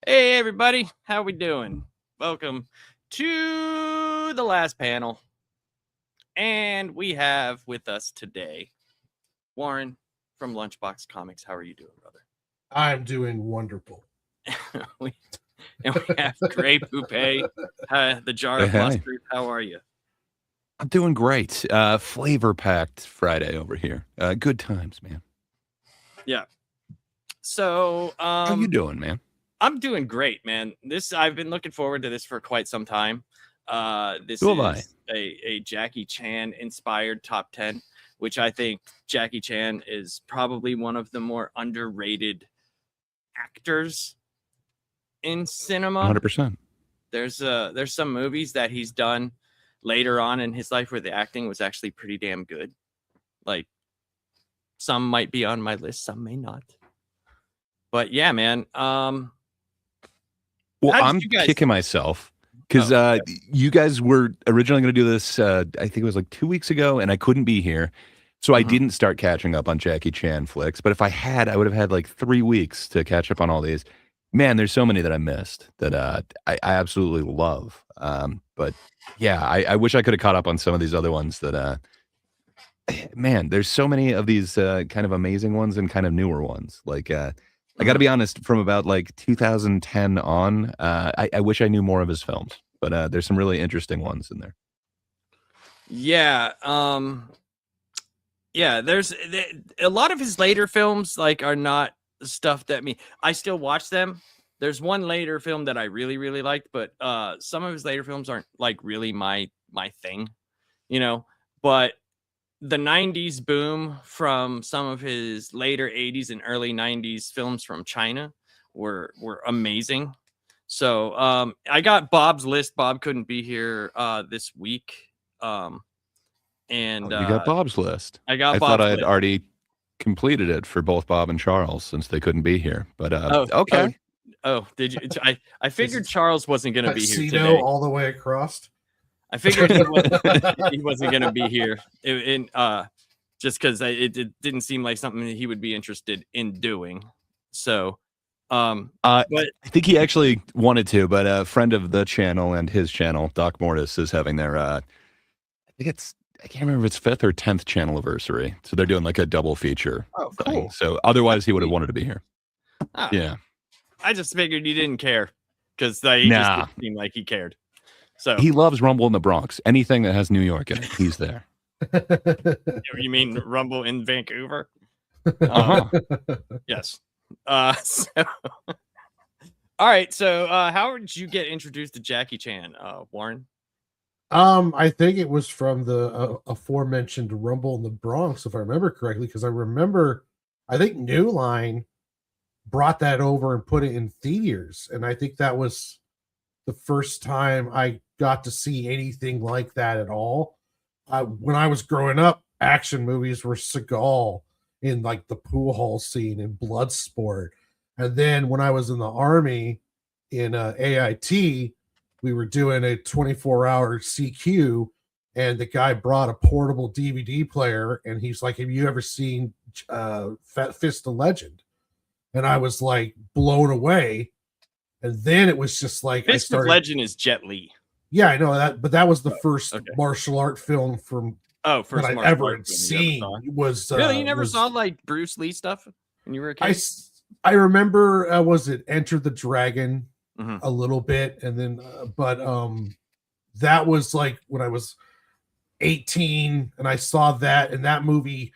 Hey everybody, how we doing? Welcome to the last panel. And we have with us today Warren from Lunchbox Comics. How are you doing, brother? I'm doing wonderful. we have Gray Poupe, the jar of mustard. How are you? I'm doing great. Flavor-packed Friday over here. Good times, man. Yeah. So, how you doing, man? I'm doing great, man. I've been looking forward to this for quite some time. This So is a Jackie Chan inspired top 10, which I think Jackie Chan is probably one of the more underrated actors in cinema. 100%. There's some movies that he's done later on in his life where the acting was actually pretty damn good. Like, some might be on my list, some may not. But yeah, man. Well, I'm kicking myself because you guys were originally going to do this, I think it was like 2 weeks ago, and I couldn't be here. So I didn't start catching up on Jackie Chan flicks. But if I had, I would have had like 3 weeks to catch up on all these. Man, there's so many that I missed that I absolutely love. But yeah, I wish I could have caught up on some of these other ones that, man, there's so many of these kind of amazing ones and kind of newer ones. Like, I got to be honest, from about like 2010 on, I wish I knew more of his films, but there's some really interesting ones in there. Yeah. Yeah, there's a lot of his later films are not stuff that I still watch them. There's one later film that I really, really liked, but some of his later films aren't really my thing, but the 90s boom from some of his later 80s and early 90s films from China were amazing. So I got Bob's list. Bob couldn't be here this week. And you got Bob's list. I thought I had already completed it for both Bob and Charles since they couldn't be here. But okay. Oh, did you? I figured Charles wasn't going to be here today. All the way across. I figured he wasn't going to be here, just because it didn't seem like something that he would be interested in doing. So, but I think he actually wanted to, but a friend of the channel and his channel, Doc Mortis, is having their, I can't remember if it's 5th or 10th channel anniversary. So they're doing like a double feature thing. So otherwise he would have wanted to be here. Oh, yeah. I just figured he didn't care because he just didn't seem like he cared. So he loves Rumble in the Bronx. Anything that has New York in it, he's there. You mean Rumble in Vancouver? Yes. So, all right. So, how did you get introduced to Jackie Chan, Warren? I think it was from the aforementioned Rumble in the Bronx, if I remember correctly, because I think New Line brought that over and put it in theaters, and I think that was the first time I got to see anything like that at all. When I was growing up, action movies were Seagal in like the pool hall scene in Bloodsport. And then when I was in the Army in AIT, we were doing a 24-hour CQ, and the guy brought a portable DVD player, and he's like, have you ever seen Fist of Legend? And I was like blown away. And then it was just like Fist of Legend is Jet Li. Yeah, I know that, but that was the first martial art film that I ever had seen. Really, you never saw like Bruce Lee stuff when you were a kid? I remember was it Enter the Dragon a little bit, and then but that was like when I was 18, and I saw that, and that movie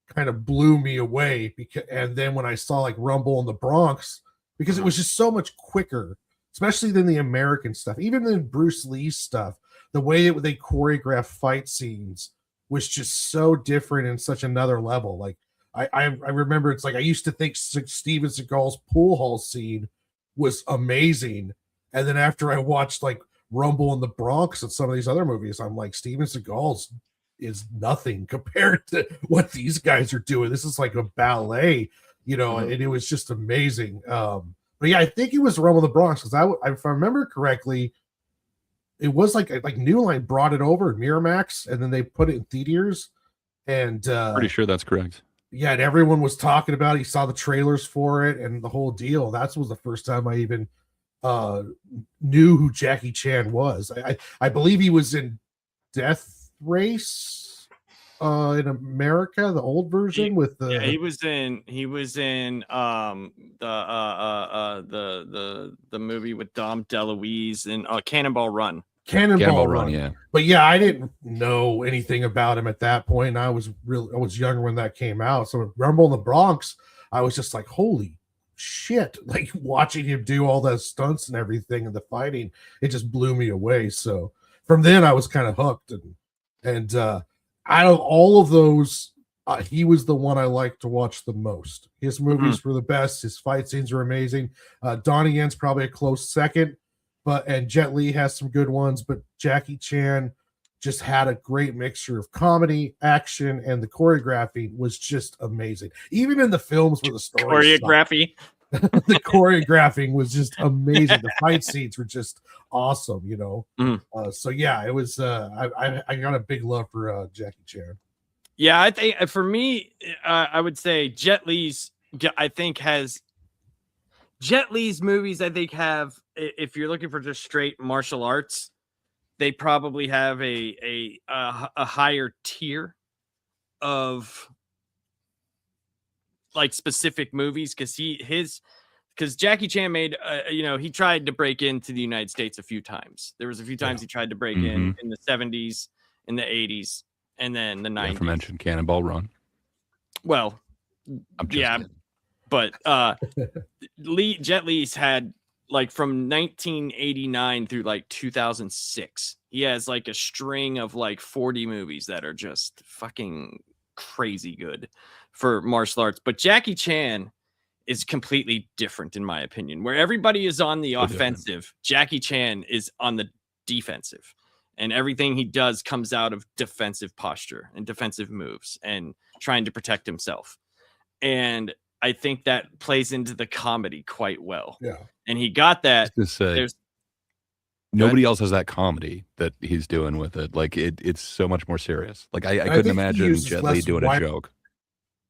kind of blew me away. And then when I saw like Rumble in the Bronx, because it was just so much quicker, especially than the American stuff, even than Bruce Lee's stuff. The way that they choreograph fight scenes was just so different and such another level. Like I remember, it's like I used to think Steven Seagal's pool hall scene was amazing, and then after I watched like Rumble in the Bronx and some of these other movies, I'm like, Steven Seagal's is nothing compared to what these guys are doing. This is like a ballet, and it was just amazing. But yeah, I think it was Rumble in the Bronx, because if I remember correctly, it was like New Line brought it over Miramax, and then they put it in theaters. And pretty sure that's correct. Yeah, and everyone was talking about it. He saw the trailers for it and the whole deal. That was the first time I even knew who Jackie Chan was. I believe he was in Death Race in America, the old version with the he was in the movie with Dom DeLuise and Cannonball Run. Cannonball Run, yeah. But yeah, I didn't know anything about him at that point. I was younger when that came out. So Rumble in the Bronx, I was just like, holy shit, like watching him do all those stunts and everything and the fighting, it just blew me away. So from then I was kind of hooked, and out of all of those, he was the one I liked to watch the most. His movies were the best. His fight scenes were amazing. Donnie Yen's probably a close second, and Jet Li has some good ones, but Jackie Chan just had a great mixture of comedy, action, and the choreography was just amazing. Even in the films where the story choreography, the choreographing was just amazing. The fight scenes were just awesome, you know. So yeah, it was. I got a big love for Jackie Chan. Yeah, I think for me, I would say Jet Li's. I think has Jet Li's movies. I think have, if you're looking for just straight martial arts, they probably have a higher tier of like specific movies, because Jackie Chan made he tried to break into the United States a few times. There was a few times he tried to break in the 70s, in the 80s, and then the 90s. Never mentioned Cannonball Run. Well, I'm just kidding. But Jet Li's had like from 1989 through like 2006. He has like a string of like 40 movies that are just fucking crazy good for martial arts. But Jackie Chan is completely different, in my opinion. Where everybody is on the offensive, Jackie Chan is on the defensive. And everything he does comes out of defensive posture and defensive moves and trying to protect himself. And I think that plays into the comedy quite well. Yeah. And he got that. There's nobody else has that comedy that he's doing with it. Like it's so much more serious. Like I couldn't imagine Jet Li doing a joke.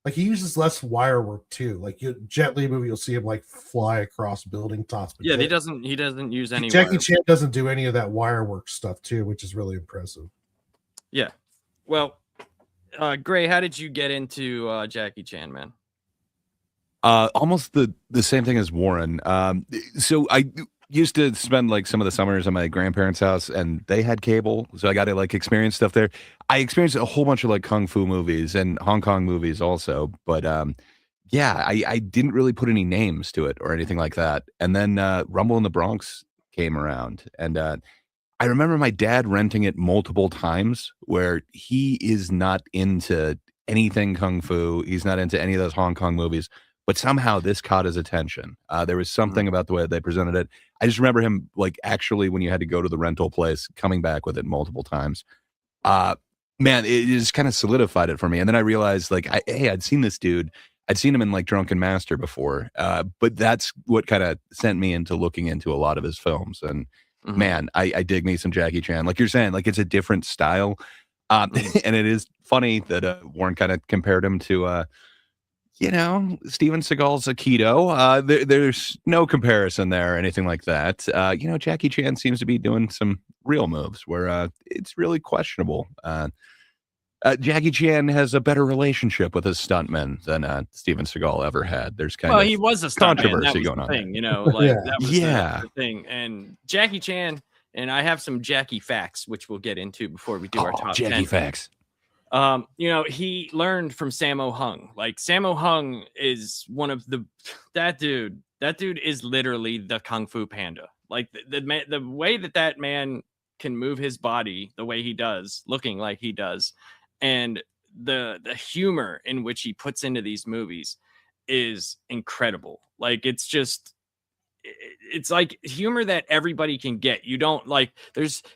Like he uses less wire work too. Like Jet Li movie, you'll see him like fly across building tops. But yeah, he doesn't use any. Jackie Chan doesn't do any of that wire work stuff too, which is really impressive. Yeah. Well, Gray, how did you get into Jackie Chan, man? Almost the same thing as Warren. So I used to spend like some of the summers at my grandparents' house, and they had cable, so I got to like experience stuff there. I experienced a whole bunch of like kung fu movies and Hong Kong movies also, but yeah, I didn't really put any names to it or anything like that. And then Rumble in the Bronx came around, and I remember my dad renting it multiple times, where he is not into anything kung fu. He's not into any of those Hong Kong movies. But somehow this caught his attention. There was something about the way they presented it. I just remember him, like, actually, when you had to go to the rental place, coming back with it multiple times. Man, it just kind of solidified it for me. And then I realized, like, I'd seen this dude. I'd seen him in, like, Drunken Master before. But that's what kind of sent me into looking into a lot of his films. And, man, I dig me some Jackie Chan. Like you're saying, like, it's a different style. And it is funny that Warren kind of compared him to... Steven Seagal's Aikido. There's no comparison there or anything like that. Jackie Chan seems to be doing some real moves where it's really questionable. Jackie Chan has a better relationship with his stuntmen than Steven Seagal ever had. There's he was a controversy going on. Thing, that was the thing. And Jackie Chan, and I have some Jackie facts, which we'll get into before we do our top Jackie 10 facts. He learned from Sammo Hung. Like Sammo Hung is one of that dude is literally the Kung Fu Panda. Like the way that man can move his body the way he does, looking like he does, and the humor in which he puts into these movies is incredible. Like it's like humor that everybody can get. You don't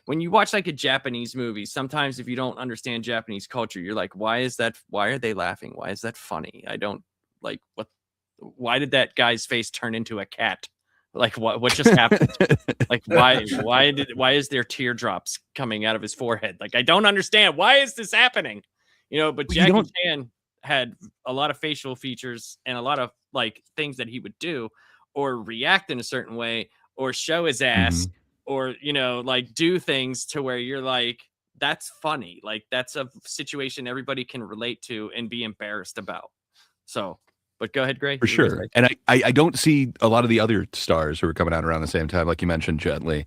when you watch like a Japanese movie, sometimes if you don't understand Japanese culture, you're like, why are they laughing? Why is that funny? I don't like why did that guy's face turn into a cat? Like what just happened? Like why is there teardrops coming out of his forehead? Like I don't understand. Why is this happening? But Jackie Chan had a lot of facial features and a lot of like things that he would do or react in a certain way or show his ass, Mhm. or like do things to where you're like, that's funny. Like that's a situation everybody can relate to and be embarrassed about. So, but go ahead, Gray. For You were gonna sure. say? And I don't see a lot of the other stars who are coming out around the same time, like you mentioned, Jet Li.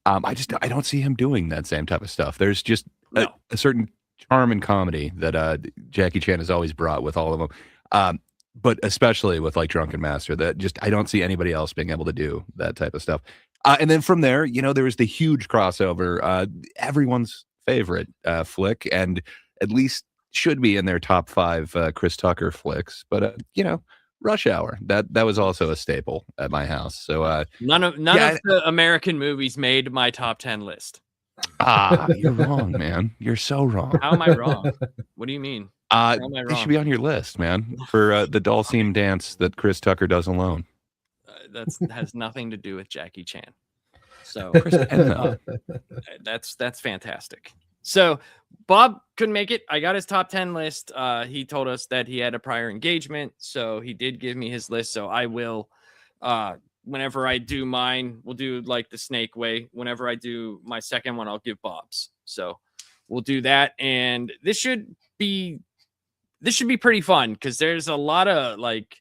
I don't see him doing that same type of stuff. There's just No. a certain charm and comedy that Jackie Chan has always brought with all of them. But especially with like Drunken Master, that just I don't see anybody else being able to do that type of stuff. And then from there, there was the huge crossover, everyone's favorite flick, and at least should be in their top 5 Chris Tucker flicks. But Rush Hour, that was also a staple at my house. So None of the American movies made my top 10 list. You're wrong, man. You're so wrong. How am I wrong? What do you mean? How am I They wrong? should be on your list, man, for the Dalsim dance that Chris Tucker does alone. That has nothing to do with Jackie Chan. So that's fantastic. So Bob couldn't make it. I got his top 10 list. He told us that he had a prior engagement, so he did give me his list. So I will, whenever I do mine, we'll do like the snake way. Whenever I do my second one, I'll give Bob's. So we'll do that, and this should be pretty fun because there's a lot of like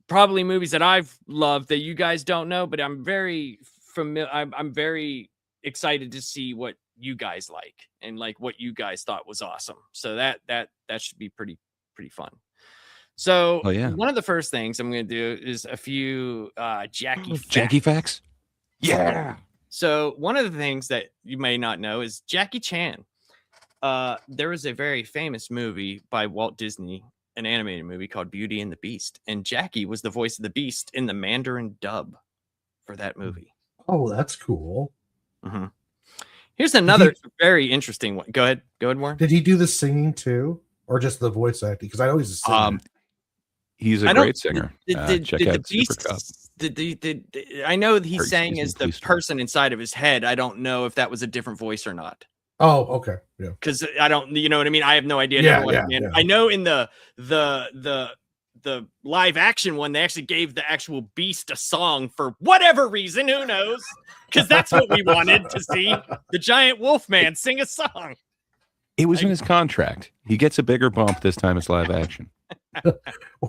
probably movies that I've loved that you guys don't know, but I'm very familiar. I'm very excited to see what you guys like and like what you guys thought was awesome. So that should be pretty fun. So one of the first things I'm going to do is a few Jackie facts. Yeah. So one of the things that you may not know is Jackie Chan. There was a very famous movie by Walt Disney, an animated movie called Beauty and the Beast, and Jackie was the voice of the Beast in the Mandarin dub for that movie. Oh, that's cool. Mm-hmm. Here's another very interesting one. Go ahead, Warren. Did he do the singing too, or just the voice acting? Because I know he's a singer. He's a great singer. Check out the Beast. I know he sang as the person inside of his head. I don't know if that was a different voice or not. Oh, okay. Yeah. Because I don't, you know what I mean? I have no idea. Yeah. I know in the live action one, they actually gave the actual Beast a song for whatever reason. Who knows? Because that's what we wanted to see. The giant wolf man sing a song. It was in his contract. He gets a bigger bump this time it's live action.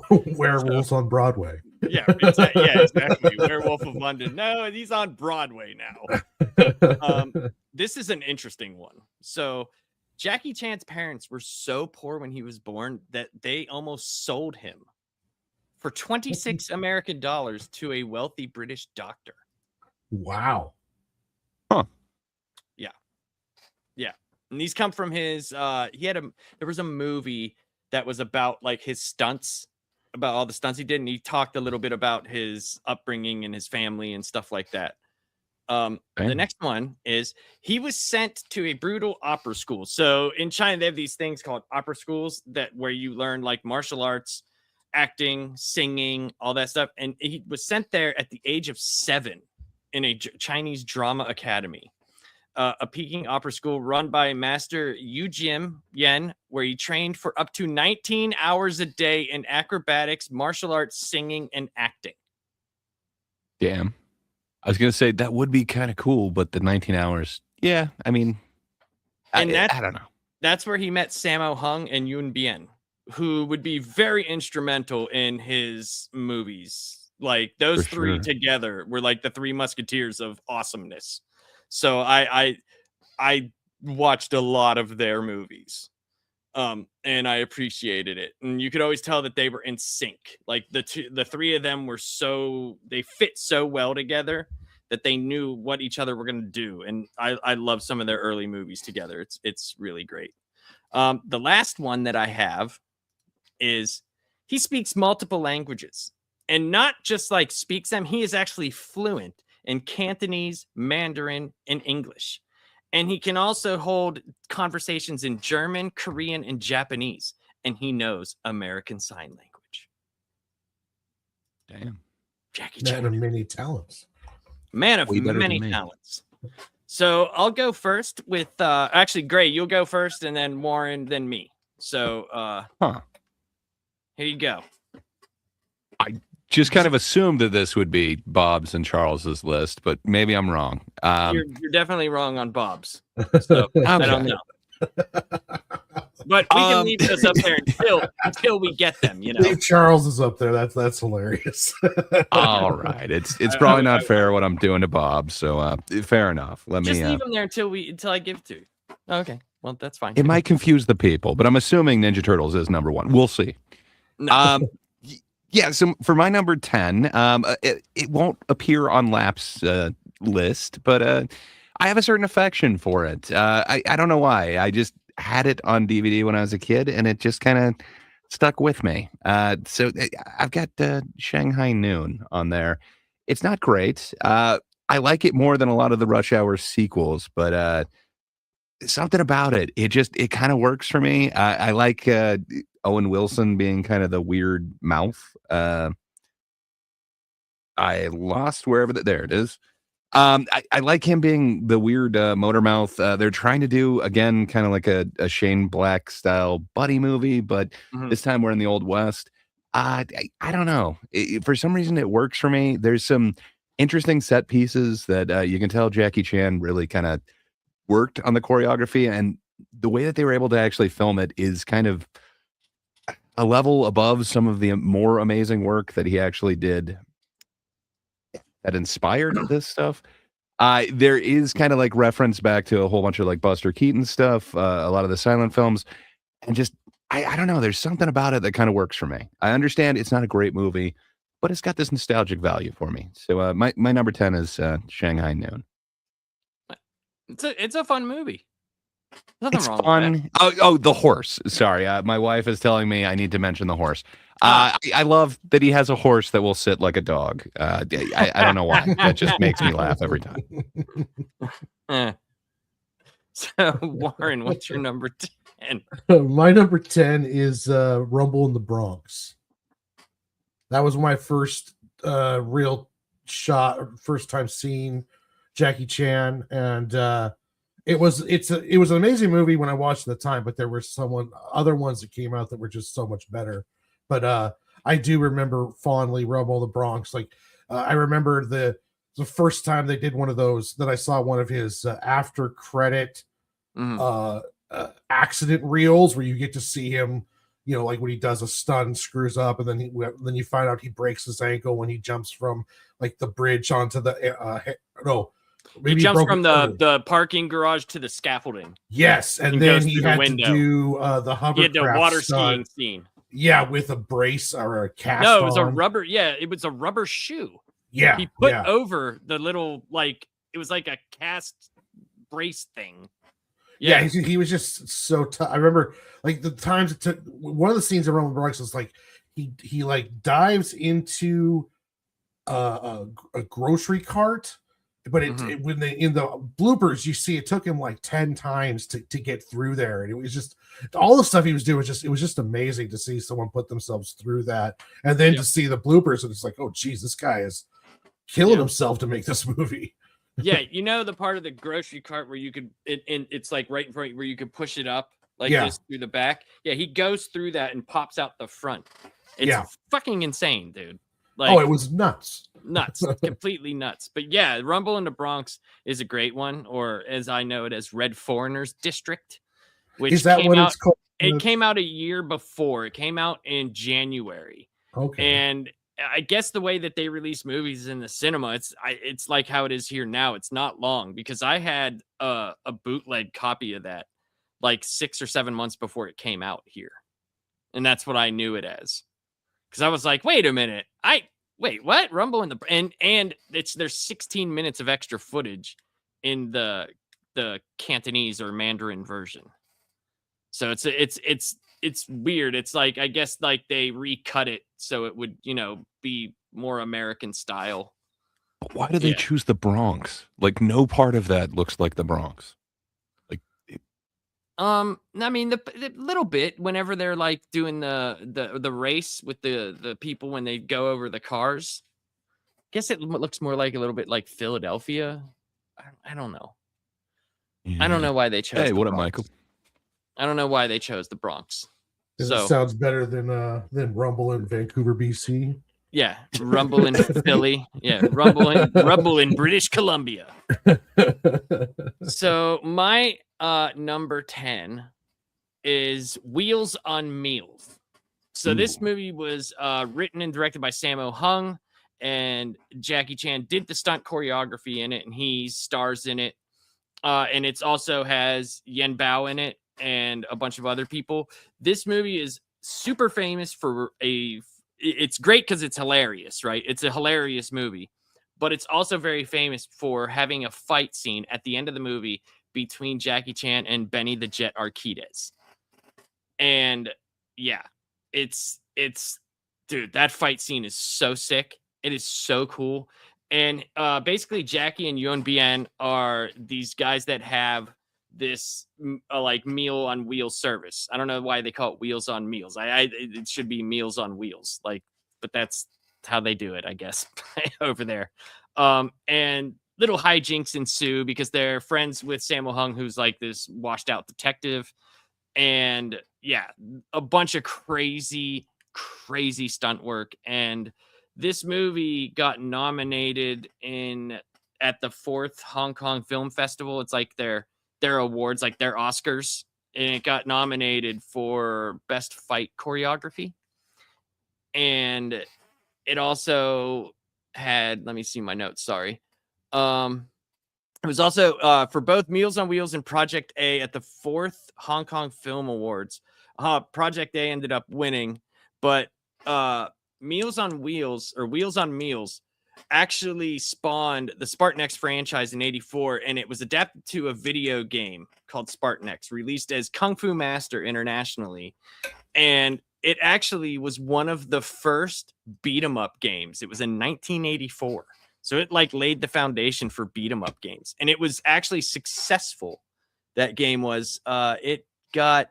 Werewolves on Broadway. Yeah, exactly. Werewolf of London. No, he's on Broadway now. This is an interesting one. So Jackie Chan's parents were so poor when he was born that they almost sold him for 26 American dollars to a wealthy British doctor. Wow. Huh. Yeah. And these come from his there was a movie that was about like his stunts, about all the stunts he did, and he talked a little bit about his upbringing and his family and stuff like that. The next one is he was sent to a brutal opera school. So in China, they have these things called opera schools where you learn like martial arts, acting, singing, all that stuff. And he was sent there at the age of 7 in a Chinese drama academy, a Peking opera school run by Master Yu Jim Yen, where he trained for up to 19 hours a day in acrobatics, martial arts, singing, and acting. Damn. I was going to say that would be kind of cool, but the 19 hours, yeah, I mean, I don't know. That's where he met Sammo Hung and Yun Bian, who would be very instrumental in his movies. Like those three together were like the three musketeers of awesomeness. So I watched a lot of their movies. And I appreciated it. And you could always tell that they were in sync. Like the three of them they fit so well together that they knew what each other were going to do. And I love some of their early movies together. It's really great. The last one that I have is he speaks multiple languages, and not just like speaks them. He is actually fluent in Cantonese, Mandarin, and English. And he can also hold conversations in German, Korean, and Japanese. And he knows American Sign Language. Damn. Jackie Chan. Man of many talents. Man of many talents. So I'll go first with, actually, Gray, you'll go first, and then Warren, then me. So here you go. just kind of assumed that this would be Bob's and Charles's list, but maybe I'm wrong. You're definitely wrong on Bob's. So I don't know. But we can leave this up there until we get them, you know. Leave Charles is up there. That's hilarious. All right. It's probably not fair what I'm doing to Bob, so fair enough. Let me just leave them there until I give it to you. Okay. Well, that's fine. It might confuse the people, but I'm assuming Ninja Turtles is number 1. We'll see. No. Yeah, so for my number 10, it won't appear on Lap's list, but I have a certain affection for it. I don't know why. I just had it on DVD when I was a kid, and it just kind of stuck with me. So I've got Shanghai Noon on there. It's not great. I like it more than a lot of the Rush Hour sequels, but something about it. It kind of works for me. I like Owen Wilson being kind of the weird mouth. I lost wherever there it is. I like him being the weird motor mouth. They're trying to do again kind of like a Shane Black style buddy movie, but this time we're in the Old West. I don't know. For some reason it works for me. There's some interesting set pieces that you can tell Jackie Chan really kind of worked on the choreography, and the way that they were able to actually film it is kind of a level above some of the more amazing work that he actually did that inspired this stuff. There is kind of like reference back to a whole bunch of like Buster Keaton stuff, a lot of the silent films, and just I don't know, there's something about it that kind of works for me. I understand it's not a great movie, but it's got this nostalgic value for me. So my number 10 is Shanghai Noon. It's a fun movie. Nothing it's wrong fun. with that. Oh, the horse. Sorry, my wife is telling me I need to mention the horse. I love that he has a horse that will sit like a dog. I don't know why. That just makes me laugh every time. So, Warren, what's your number 10? My number 10 is Rumble in the Bronx. That was my first real shot, first time seeing Jackie Chan, and it was an amazing movie when I watched it at the time, but there were other ones that came out that were just so much better. But I do remember fondly Rumble in the Bronx. Like I remember the first time they did one of those, that I saw one of his after credit accident reels where you get to see him, you know, like when he does a stunt, screws up, and then you find out he breaks his ankle when he jumps from like the bridge onto the he jumps from the parking garage to the scaffolding. Yes, and then he had to do the hovercraft. He had the water skiing scene. Yeah, with a brace or a cast. No, it was a rubber. Yeah, it was a rubber shoe. Yeah, he put over the little it was like a cast brace thing. Yeah, he was just so tough. I remember like the times it took. One of the scenes in Rumble in the Bronx was like he like dives into a grocery cart. But when in the bloopers, you see it took him like 10 times to get through there. And it was just all the stuff he was doing. It was just amazing to see someone put themselves through that. And then to see the bloopers, and it's like, oh, geez, this guy is killing himself to make this movie. Yeah. You know, the part of the grocery cart where you could, it's like right in front where you could push it up like this through the back. Yeah. He goes through that and pops out the front. It's fucking insane, dude. Like, it was nuts. Completely nuts. But yeah, Rumble in the Bronx is a great one, or as I know it as Red Foreigners District, which is that what it's called? It came out a year before. It came out in January. Okay. And I guess the way that they release movies in the cinema, it's like how it is here now. It's not long, because I had a bootleg copy of that like 6 or 7 months before it came out here, and that's what I knew it as. Because I was like, wait a minute, wait, what? Rumble in the and there's 16 minutes of extra footage in the Cantonese or Mandarin version. So it's weird. It's like, I guess like they recut it so it would, you know, be more American style. But why do they choose the Bronx? Like no part of that looks like the Bronx. I mean, the little bit whenever they're like doing the race with the people when they go over the cars, I guess it looks more like a little bit like Philadelphia. I don't know. I don't know why they chose. Hey, what up, Michael? I don't know why they chose the Bronx. It sounds better than Rumble in Vancouver, BC. Yeah, Rumble in Philly. Yeah, Rumble in British Columbia. So my number 10 is Wheels on Meals. So this movie was written and directed by Sammo Hung, and Jackie Chan did the stunt choreography in it, and he stars in it. And it's also has Yen Bao in it and a bunch of other people. This movie is super famous for it's great because it's hilarious, right? It's a hilarious movie, but it's also very famous for having a fight scene at the end of the movie between Jackie Chan and Benny the Jet Arquitez. And yeah, it's dude, that fight scene is so sick. It is so cool. And basically Jackie and Yuen Bien are these guys that have this like meal on wheels service. I don't know why they call it Wheels on Meals. It should be Meals on Wheels, like, but that's how they do it, I guess, over there. And little hijinks ensue because they're friends with Sammo Hung, who's like this washed out detective. And yeah, a bunch of crazy stunt work. And this movie got nominated at the 4th Hong Kong Film Festival. It's like their awards, like their Oscars, and it got nominated for best fight choreography. And it also had, let me see my notes, sorry. It was also for both Meals on Wheels and Project A at the 4th Hong Kong Film Awards. Project A ended up winning, but Meals on Wheels or Wheels on Meals actually spawned the Spartan X franchise in '84, and it was adapted to a video game called Spartan X, released as Kung Fu Master internationally. And it actually was one of the first beat 'em up games. It was in 1984. So it like laid the foundation for beat 'em up games, and it was actually successful. That game was. It got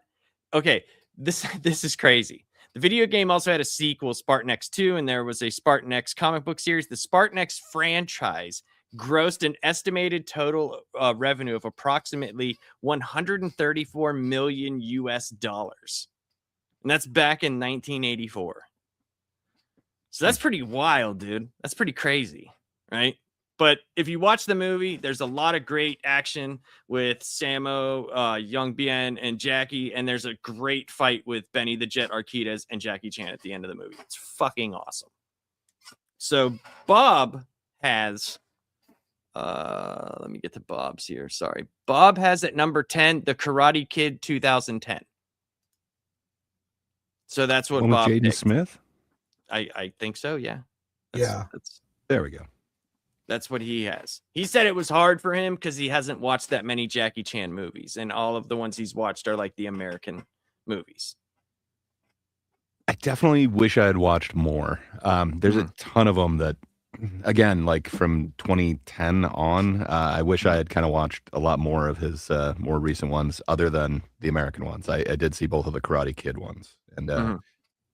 okay. This is crazy. The video game also had a sequel, Spartan X2, and there was a Spartan X comic book series. The Spartan X franchise grossed an estimated total revenue of approximately $134 million US, and that's back in 1984. So that's pretty wild, dude. That's pretty crazy. Right. But if you watch the movie, there's a lot of great action with Sammo, Yuen Bien, and Jackie. And there's a great fight with Benny the Jet Arquitez and Jackie Chan at the end of the movie. It's fucking awesome. So Bob has, let me get to Bob's here. Sorry. Bob has at number 10, The Karate Kid 2010. So that's what Bob Jaden picked. Smith? I think so. Yeah. There we go. That's what he has. He said it was hard for him because he hasn't watched that many Jackie Chan movies, and all of the ones he's watched are like the American movies. I definitely wish I had watched more. There's a ton of them that, again, like from 2010 on, I wish I had kind of watched a lot more of his more recent ones other than the American ones. I did see both of the Karate Kid ones. And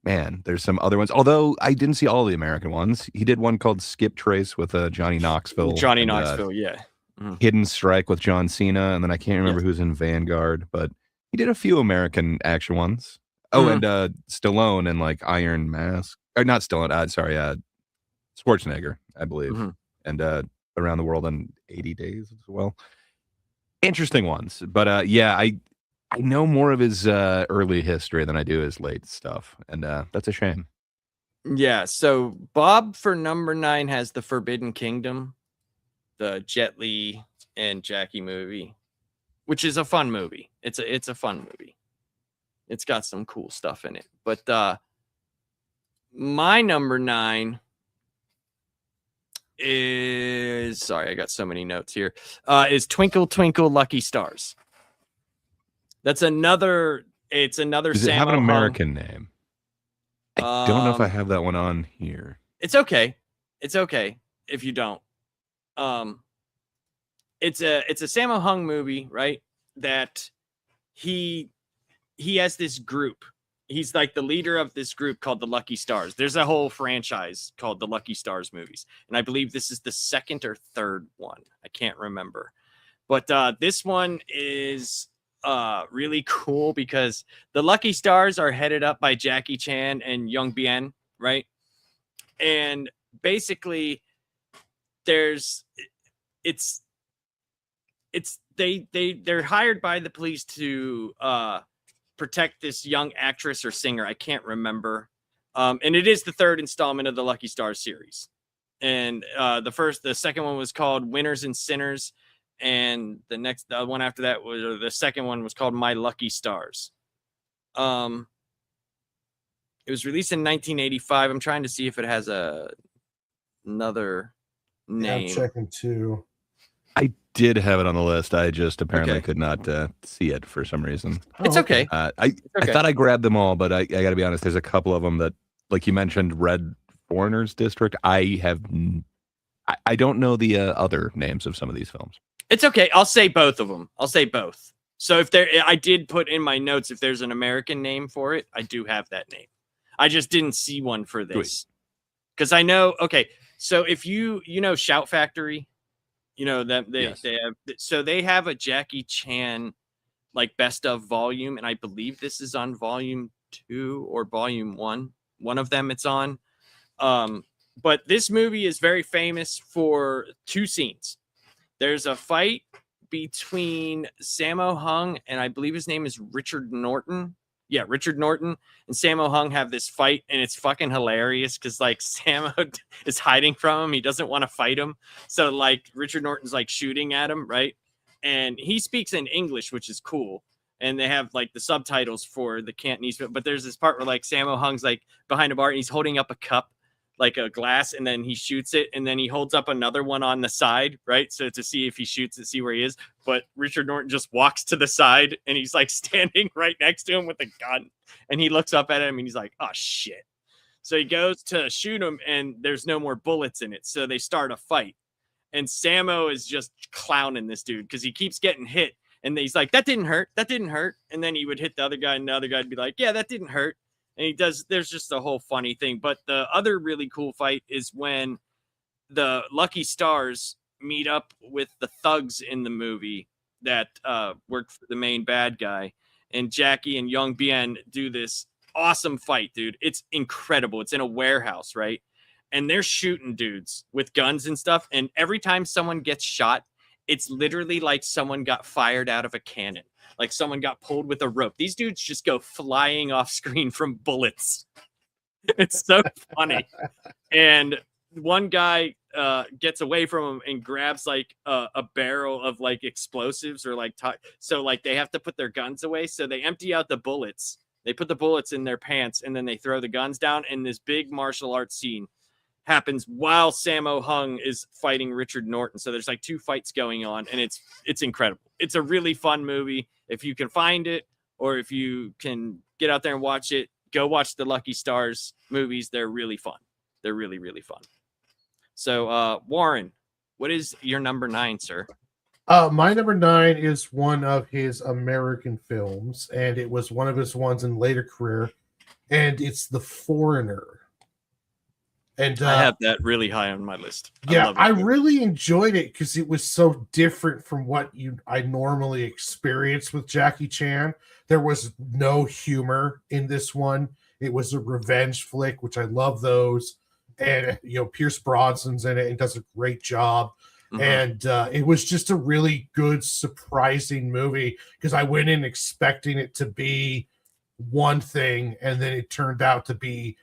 man, there's some other ones. Although I didn't see all the American ones. He did one called Skip Trace with Johnny Knoxville. Yeah. Hidden Strike with John Cena. And then I can't remember who's in Vanguard, but he did a few American action ones. Oh, and Stallone and like Iron Mask. Or not Stallone, Schwarzenegger, I believe. And Around the World in 80 Days as well. Interesting ones. But yeah, I know more of his early history than I do his late stuff, and that's a shame. Yeah, so Bob for number 9 has The Forbidden Kingdom, the Jet Li and Jackie movie, which is a fun movie. It's a fun movie. It's got some cool stuff in it. But my number 9 is, sorry, I got so many notes here, is Twinkle Twinkle Lucky Stars. It's another. Does it have an American name? I don't know if I have that one on here. It's okay. It's okay if you don't. It's a Sammo Hung movie, right? That he has this group. He's like the leader of this group called the Lucky Stars. There's a whole franchise called the Lucky Stars movies, and I believe this is the second or third one. I can't remember, but this one is really cool because the Lucky Stars are headed up by Jackie Chan and Yuen Bien, right? And basically they're hired by the police to protect this young actress or singer. I can't remember. And it is the third installment of the Lucky Stars series. And the second one was called Winners and Sinners. And the one after that the second one was called My Lucky Stars. It was released in 1985. I'm trying to see if it has another name. Yeah, I'm checking too. I did have it on the list. I just apparently could not see it for some reason. It's okay. I thought I grabbed them all, but I got to be honest. There's a couple of them that, like you mentioned, Red Foreigners District. I don't know the other names of some of these films. It's okay. I'll say both of them. I'll say both. So I did put in my notes if there's an American name for it, I do have that name. I just didn't see one for this because I know. Okay, so if you know Shout Factory, you know that they have a Jackie Chan like best of volume, and I believe this is on volume 2 or volume 1. One of them it's on. But this movie is very famous for 2 scenes. There's a fight between Sammo Hung and I believe his name is Richard Norton. Yeah, Richard Norton and Sammo Hung have this fight, and it's fucking hilarious because like Sammo is hiding from him. He doesn't want to fight him. So like Richard Norton's like shooting at him, right? And he speaks in English, which is cool. And they have like the subtitles for the Cantonese. But there's this part where like Sammo Hung's like behind a bar and he's holding up a cup, like a glass, and then he shoots it, and then he holds up another one on the side, right? So to see if he shoots it, see where he is. But Richard Norton just walks to the side, and he's like standing right next to him with a gun, and he looks up at him, and he's like, "Oh shit!" So he goes to shoot him, and there's no more bullets in it. So they start a fight, and Sammo is just clowning this dude because he keeps getting hit, and he's like, "That didn't hurt. That didn't hurt." And then he would hit the other guy, and the other guy'd be like, "Yeah, that didn't hurt." And he does, there's just a whole funny thing. But the other really cool fight is when the Lucky Stars meet up with the thugs in the movie that work for the main bad guy. And Jackie and Young Bien do this awesome fight, dude. It's incredible. It's in a warehouse, right? And they're shooting dudes with guns and stuff. And every time someone gets shot, it's literally like someone got fired out of a cannon. Like someone got pulled with a rope. These dudes just go flying off screen from bullets. It's so funny. And one guy gets away from him and grabs like a barrel of like explosives or like so like they have to put their guns away. So they empty out the bullets. They put the bullets in their pants and then they throw the guns down. And this big martial arts scene happens while Sammo Hung is fighting Richard Norton. So there's like 2 fights going on, and it's incredible. It's a really fun movie. If you can find it, or if you can get out there and watch it, go watch the Lucky Stars movies. They're really fun. They're really, really fun. So, Warren, what is your number 9, sir? My number 9 is one of his American films, and it was one of his ones in later career, and it's The Foreigner. And I have that really high on my list. Yeah, I really enjoyed it because it was so different from what I normally experience with Jackie Chan. There was no humor in this one. It was a revenge flick, which I love those. And Pierce Brosnan's in it and does a great job. Mm-hmm. And it was just a really good, surprising movie because I went in expecting it to be one thing, and then it turned out to be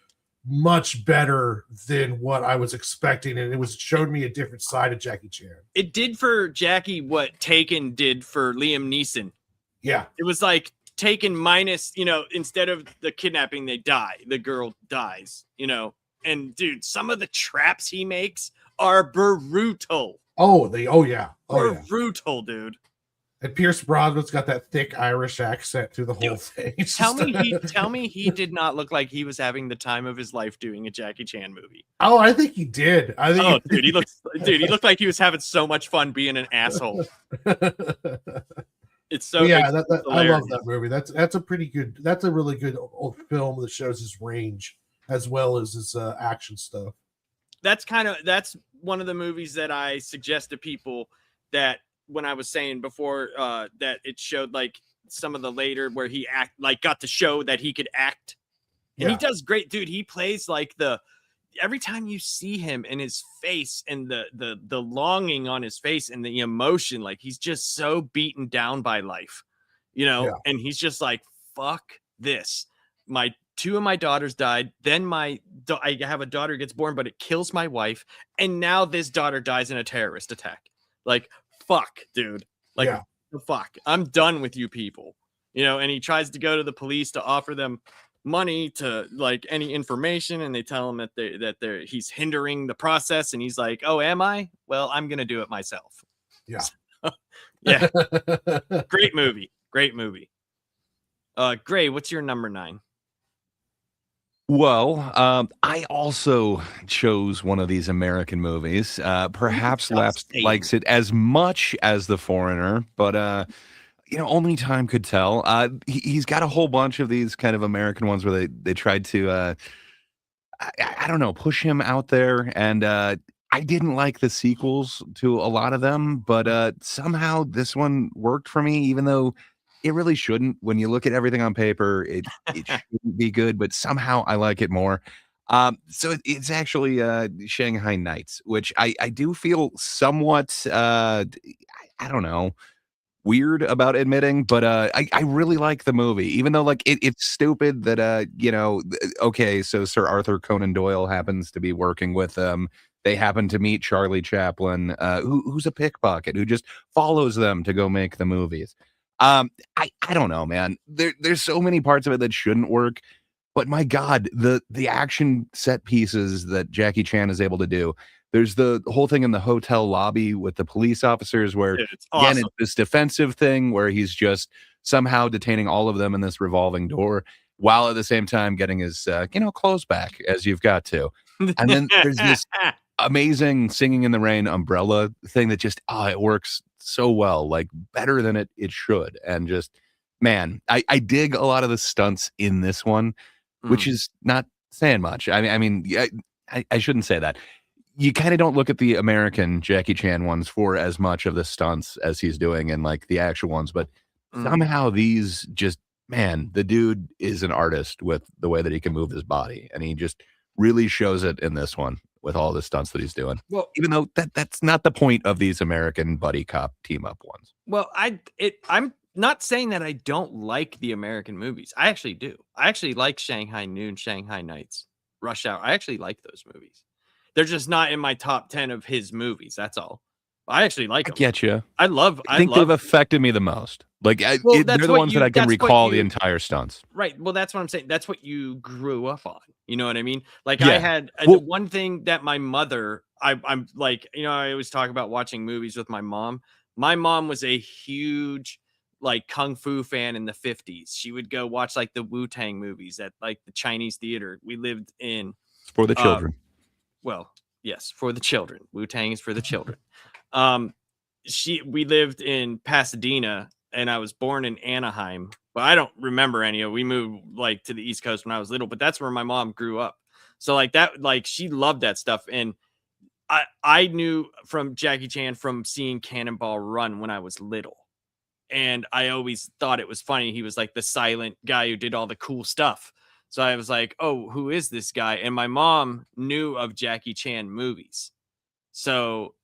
much better than what I was expecting, and it showed me a different side of Jackie Chan. It did for Jackie what Taken did for Liam Neeson. Yeah, it was like Taken minus, instead of the kidnapping, they die. The girl dies, and dude, some of the traps he makes are brutal. Brutal, dude. And Pierce Brosnan's got that thick Irish accent through the whole thing. Tell me he did not look like he was having the time of his life doing a Jackie Chan movie. Oh, I think he did. He looked like he was having so much fun being an asshole. It's so I love that movie. That's a really good old film that shows his range as well as his action stuff. That's one of the movies that I suggest to people that when I was saying before that it showed like some of the later where he got to show that he could act, and he does great, dude. He plays like every time you see him and his face and the longing on his face and the emotion, like he's just so beaten down by life, you know, Yeah. and he's just like, fuck this. Two of my daughters died. Then I have a daughter who gets born, but it kills my wife. And now this daughter dies in a terrorist attack. Like, fuck, dude. Like, Yeah. fuck. I'm done with you people. You know, and he tries to go to the police to offer them money to like any information, and they tell him that he's hindering the process, and he's like, oh, am I? Well, I'm gonna do it myself. Yeah. Yeah. Great movie. Gray, what's your number 9? Well, I also chose one of these American movies. Perhaps Laps likes it as much as The Foreigner, but only time could tell. He's got a whole bunch of these kind of American ones where they tried to, I don't know, push him out there, and I didn't like the sequels to a lot of them, but somehow this one worked for me, even though it really shouldn't. When you look at everything on paper, it shouldn't be good, but somehow I like it more. So it's actually Shanghai Nights, which I do feel somewhat, I don't know, weird about admitting, but I really like the movie, even though like it's stupid that okay, so Sir Arthur Conan Doyle happens to be working with them. They happen to meet Charlie Chaplin, who's a pickpocket who just follows them to go make the movies. I don't know, man. There's so many parts of it that shouldn't work, but my God, the action set pieces that Jackie Chan is able to do. There's the whole thing in the hotel lobby with the police officers where, it's awesome. again, it's this defensive thing where he's just somehow detaining all of them in this revolving door while at the same time getting his, clothes back as you've got to. And then there's this amazing Singing in the Rain umbrella thing that just, it works so well, like better than it should. And just, man, I dig a lot of the stunts in this one, which is not saying much. I mean, I shouldn't say that. You kind of don't look at the American Jackie Chan ones for as much of the stunts as he's doing in like the actual ones, but somehow these just, man, the dude is an artist with the way that he can move his body, and he just really shows it in this one with all the stunts that he's doing. Well, even though that's not the point of these American buddy cop team up ones. Well, I'm not saying that I don't like the American movies. I actually do. I actually like Shanghai Noon, Shanghai Nights, Rush Hour. I actually like those movies. They're just not in my top 10 of his movies. That's all. I actually like them. I get you. I think they've affected me the most. Like, they're the ones that I can recall the entire stunts. Right. Well, that's what I'm saying. That's what you grew up on. You know what I mean? Like, I had one thing that my mother, I'm like, I always talk about watching movies with my mom. My mom was a huge, like, kung fu fan in the 50s. She would go watch, like, the Wu-Tang movies at, like, the Chinese theater we lived in. For the children. Well, yes, for the children. Wu-Tang is for the children. We lived in Pasadena, and I was born in Anaheim, but I don't remember any of it. We moved like to the East Coast when I was little, but that's where my mom grew up. So like that, like she loved that stuff. And I knew from Jackie Chan from seeing Cannonball Run when I was little. And I always thought it was funny. He was like the silent guy who did all the cool stuff. So I was like, oh, who is this guy? And my mom knew of Jackie Chan movies. So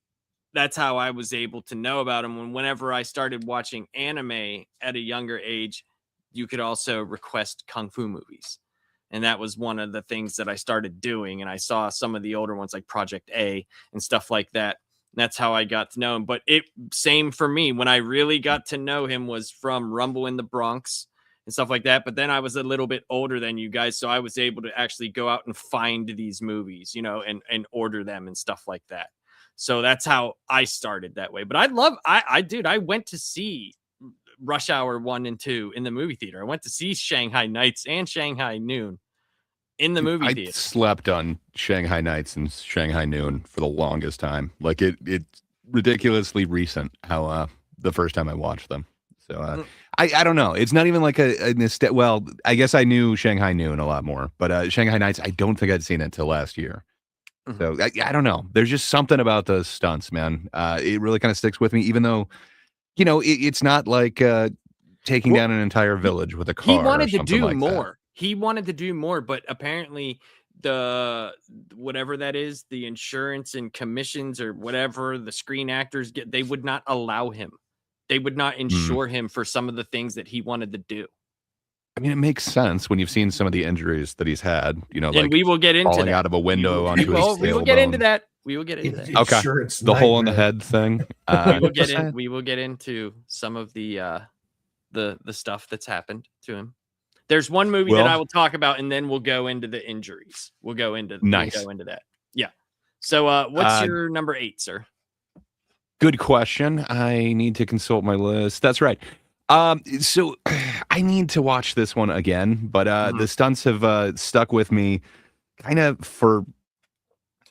that's how I was able to know about him. Whenever I started watching anime at a younger age, you could also request kung fu movies. And that was one of the things that I started doing. And I saw some of the older ones like Project A and stuff like that. And that's how I got to know him. But same for me. When I really got to know him was from Rumble in the Bronx and stuff like that. But then I was a little bit older than you guys. So I was able to actually go out and find these movies, and order them and stuff like that. So that's how I started that way. But I went to see Rush Hour 1 and 2 in the movie theater. I went to see Shanghai Nights and Shanghai Noon in the movie theater. I slept on Shanghai Nights and Shanghai Noon for the longest time. Like it's ridiculously recent how the first time I watched them. So I don't know. It's not even like well, I guess I knew Shanghai Noon a lot more, but Shanghai Nights, I don't think I'd seen it till last year. So I don't know. There's just something about those stunts, man. It really kind of sticks with me, even though, it's not like taking down an entire village with a car. He wanted to do like more. He wanted to do more, but apparently the whatever that is, the insurance and commissions or whatever the screen actors get, they would not allow him. They would not insure him for some of the things that he wanted to do. I mean, it makes sense when you've seen some of the injuries that he's had, you know, And like we will get into falling that. out of a window onto his tailbone. We will get into that. We will get into that. Okay. The hole in the head thing. We will get into some of the stuff that's happened to him. There's one movie that I will talk about, and then we'll go into the injuries. We'll go into that. Yeah. So what's your number 8, sir? Good question. I need to consult my list. That's right. So I need to watch this one again, but the stunts have stuck with me kind of for.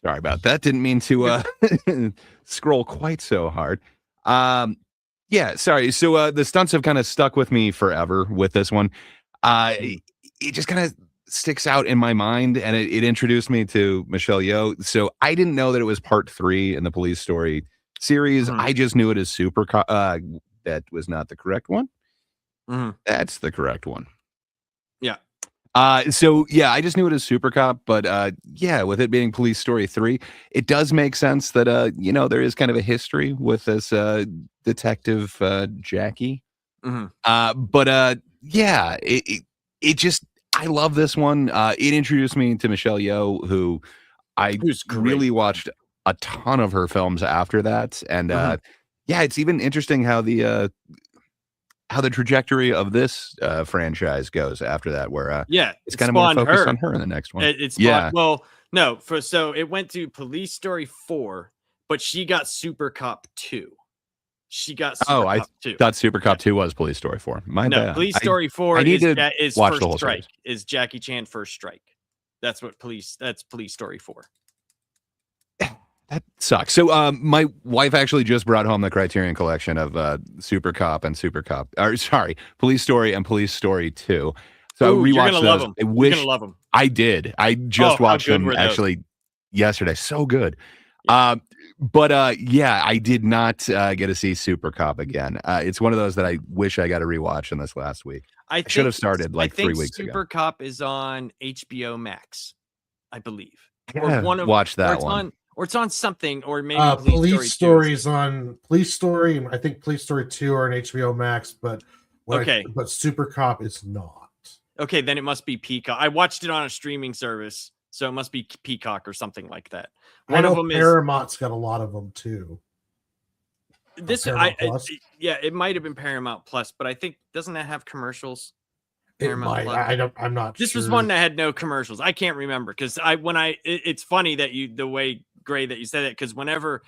Sorry about that. Didn't mean to scroll quite so hard. Yeah, sorry. So the stunts have kind of stuck with me forever with this one. It just kind of sticks out in my mind, and it introduced me to Michelle Yeoh. So I didn't know that it was part 3 in the Police Story series. I just knew it as Super Cop. That was not the correct one. That's the correct one. Yeah. So yeah, I just knew it as Super Cop, but yeah, with it being Police Story 3, it does make sense that you know, there is kind of a history with this detective Jackie. But yeah, it just, I love this one. It introduced me to Michelle Yeoh, who I really watched a ton of her films after that, and yeah, it's even interesting how the trajectory of this franchise goes after that, where it's kind of more focused on her in the next one. Well, no, so it went to Police Story 4, but she got Super Cop 2. She got Super Cop 2. I thought Super Cop 2 was Police Story 4. My bad. Police Story 4 is watch First the whole Strike. series. Is Jackie Chan First Strike. That's Police Story 4. That sucks. So my wife actually just brought home the Criterion collection of Super Cop and Police Story and Police Story 2. So I rewatched those. Love them. You're gonna love them. I did. I just watched them actually yesterday. So good. But yeah, I did not get to see Super Cop again. It's one of those that I wish I got to rewatch in this last week. I should have started like 3 weeks ago. Super Cop is on HBO Max, I believe. Watch that one. Or it's on something, or maybe Police Story's on Police Story, and I think Police Story 2 are on HBO Max, but but Super Cop is not. Okay, then it must be Peacock. I watched it on a streaming service, so it must be Peacock or something like that. One of them Paramount's got a lot of them too. It might have been Paramount Plus, but I think doesn't that have commercials? Paramount Plus? I'm not this sure. Was one that had no commercials. I can't remember because it's funny that the way Gray that you said it, because whenever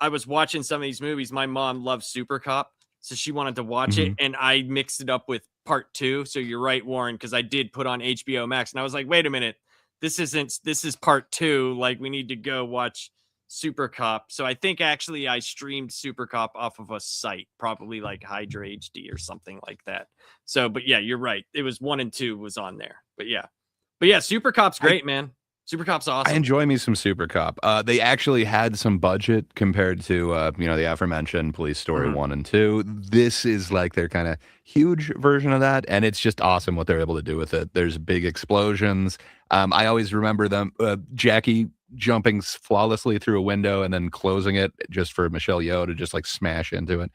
I was watching some of these movies, my mom loves Super Cop, so she wanted to watch it, and I mixed it up with part 2. So you're right, Warren, because I did put on HBO Max, and I was like, wait a minute, this is part 2. Like, we need to go watch Super Cop. So I think actually I streamed Super Cop off of a site, probably like Hydra HD or something like that. So, but yeah, you're right. It was 1 and 2 was on there. But yeah, Super Cop's great, man. Super Cop's awesome. I enjoy me some Super Cop. They actually had some budget compared to the aforementioned Police Story 1 and 2. This is like their kind of huge version of that, and it's just awesome what they're able to do with it. There's big explosions. I always remember them Jackie jumping flawlessly through a window and then closing it just for Michelle Yeoh to just like smash into it.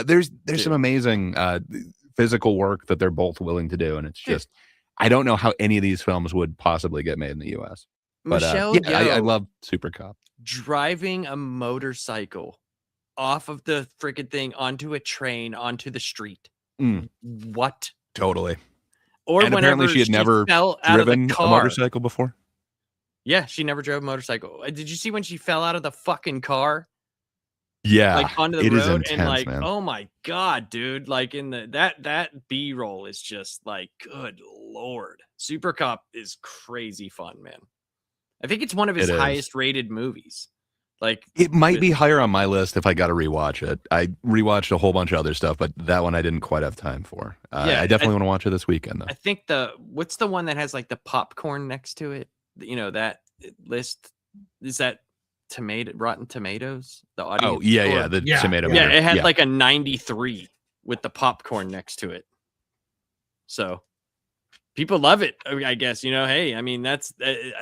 There's some amazing physical work that they're both willing to do, and it's just I don't know how any of these films would possibly get made in the U.S. But I love Super Cop. Driving a motorcycle off of the freaking thing onto a train onto the street. What? Totally. Or and apparently she had never driven a motorcycle before. Yeah, she never drove a motorcycle. Did you see when she fell out of the fucking car? Yeah, like onto the road, is intense, and like, man. Oh my god, dude! Like in that B-roll is just like, good lord. Super Cop is crazy fun, man. I think it's one of his highest rated movies. Like, it might be higher on my list if I got to rewatch it. I rewatched a whole bunch of other stuff, but that one I didn't quite have time for. I definitely want to watch it this weekend, though. I think what's the one that has like the popcorn next to it? You know, that list is that Rotten Tomatoes, the audience. Oh yeah, the tomato. Yeah, it had like a 93 with the popcorn next to it. So People love it, I guess. Hey, I mean, that's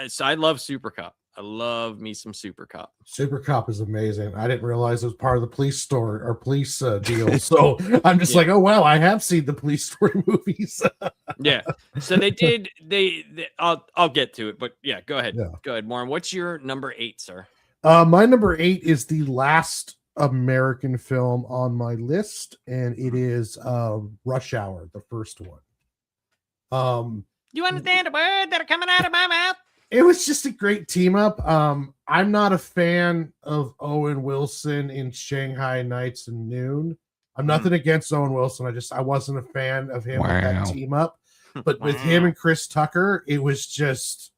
so I love Super Cop. I love me some Super Cop. Super Cop is amazing. I didn't realize it was part of the police story or police deal. So I'm just like, oh wow, I have seen the police story movies. Yeah. So they did. I'll get to it, but yeah, go ahead. Yeah. Go ahead, Warren. What's your number 8, sir? My number 8 is the last American film on my list, and it is Rush Hour, the first one. You understand the words that are coming out of my mouth? It was just a great team up. I'm not a fan of Owen Wilson in Shanghai Nights and Noon. I'm nothing against Owen Wilson. I wasn't a fan of him with that team up. But with him and Chris Tucker, it was just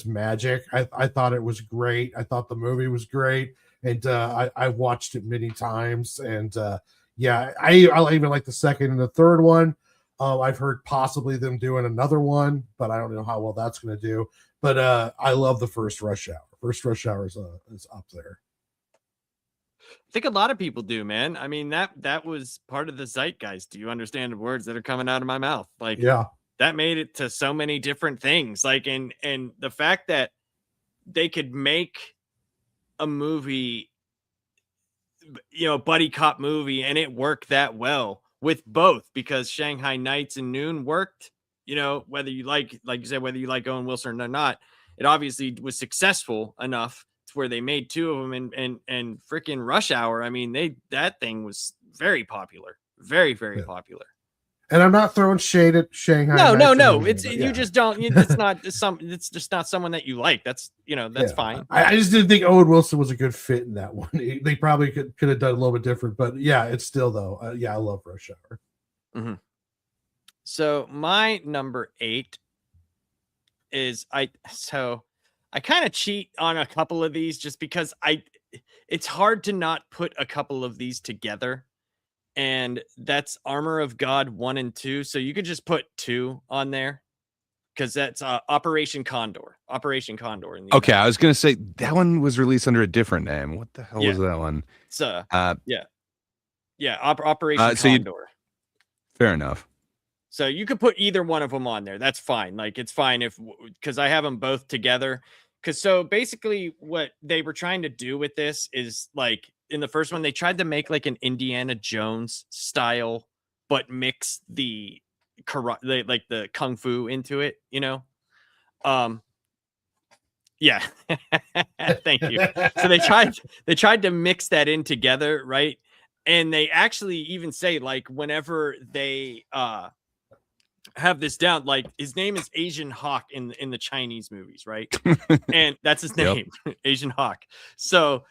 magic. I thought it was great. I thought the movie was great. And I watched it many times. And yeah, I even like the second and the third one. I've heard possibly them doing another one, but I don't know how well that's going to do. But I love the first Rush Hour. First Rush Hour is up there. I think a lot of people do, man. I mean, that was part of the zeitgeist. Do you understand the words that are coming out of my mouth? Like, yeah, that made it to so many different things. Like, and the fact that they could make a movie, buddy cop movie, and it worked that well with both, because Shanghai Nights and Noon worked, whether you like you said, whether you like Owen Wilson or not, it obviously was successful enough to where they made 2 of them, and freaking Rush Hour. I mean, that thing was very popular, very, very popular. And I'm not throwing shade at Shanghai. No. You just don't. It's just not someone that you like. That's that's fine. I just didn't think Owen Wilson was a good fit in that one. They probably could have done a little bit different, but yeah, it's still though. I love Rush Hour. Mm-hmm. So my number 8 is I kind of cheat on a couple of these just because it's hard to not put a couple of these together. And that's Armor of God 1 and 2. So you could just put 2 on there, because that's Operation Condor. Operation Condor. Okay, I was going to say that one was released under a different name. What the hell was that one? It's Operation Condor. Fair enough. So you could put either one of them on there. That's fine. Like, it's fine because I have them both together. Because so basically what they were trying to do with this is, like, in the first one, they tried to make like an Indiana Jones style, but mix the kung fu into it, Yeah. Thank you. So they tried to mix that in together, right? And they actually even say, like, whenever they have this down, like, his name is Asian Hawk in the Chinese movies, right? And that's his name, Asian Hawk. So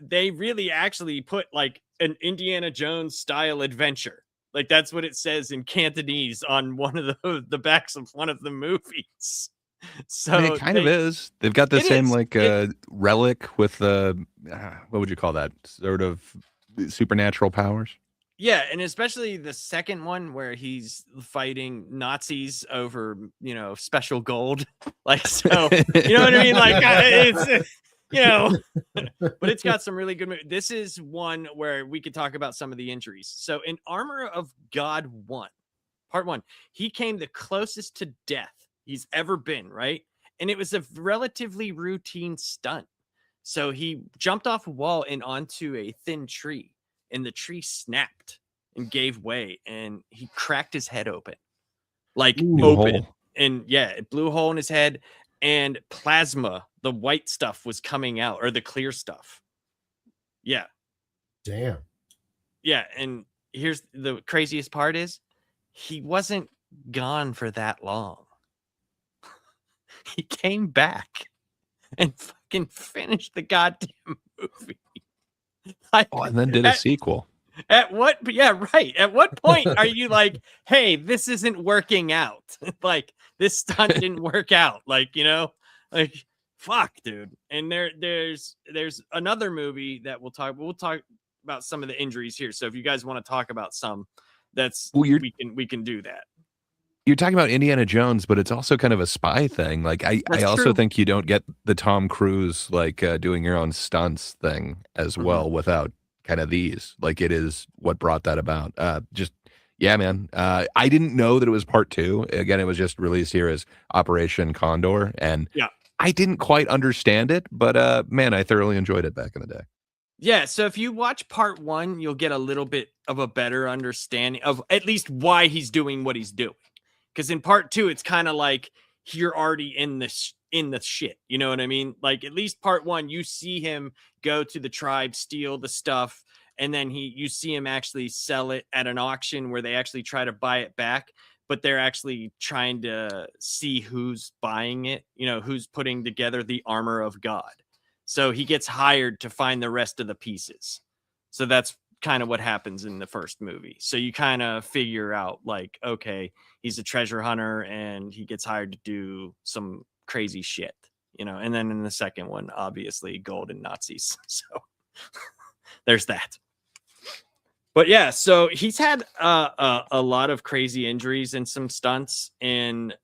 they really actually put like an Indiana Jones style adventure. Like, that's what it says in Cantonese on one of the backs of one of the movies. So I mean, it kind of is. They've got the same relic with what would you call that? Sort of supernatural powers. Yeah, and especially the second one where he's fighting Nazis over, special gold. Like, so, you know what I mean? Like, it's but it's got some really good movies. This is one where we could talk about some of the injuries. So in Armor of God 1, part 1, he came the closest to death he's ever been, right? And it was a relatively routine stunt. So he jumped off a wall and onto a thin tree, and the tree snapped and gave way, and he cracked his head open. Like, open. Hole. And yeah, it blew a hole in his head, and plasma, the white stuff, was coming out, or the clear stuff. Yeah. Damn. Yeah, and here's the craziest part is he wasn't gone for that long. He came back and fucking finished the goddamn movie. And then did a sequel. At what? Yeah, right. At what point are you like, hey, this isn't working out? Like, this stunt didn't work out. Like, like, fuck, dude. And there's another movie that we'll talk about some of the injuries here. So if you guys want to talk about some, we can do that. You're talking about Indiana Jones, but it's also kind of a spy thing. Like, I also think you don't get the Tom Cruise, like, doing your own stunts thing as well without kind of these. Like, it is what brought that about. Just, Yeah, man. I didn't know that it was part 2. Again, it was just released here as Operation Condor, and Yeah. I didn't quite understand it, but man, I thoroughly enjoyed it back in the day. Yeah, so if you watch part 1, you'll get a little bit of a better understanding of at least why he's doing what he's doing. Because in part 2, it's kind of like you're already in the shit. You know what I mean? Like at least part 1, you see him go to the tribe, steal the stuff, and then you see him actually sell it at an auction where they actually try to buy it back, but they're actually trying to see who's buying it, who's putting together the armor of God. So he gets hired to find the rest of the pieces. So that's kind of what happens in the first movie. So you kind of figure out like, okay, he's a treasure hunter and he gets hired to do some crazy shit, and then in the second one, obviously gold and Nazis. So there's that. But yeah, so he's had a lot of crazy injuries and some stunts, and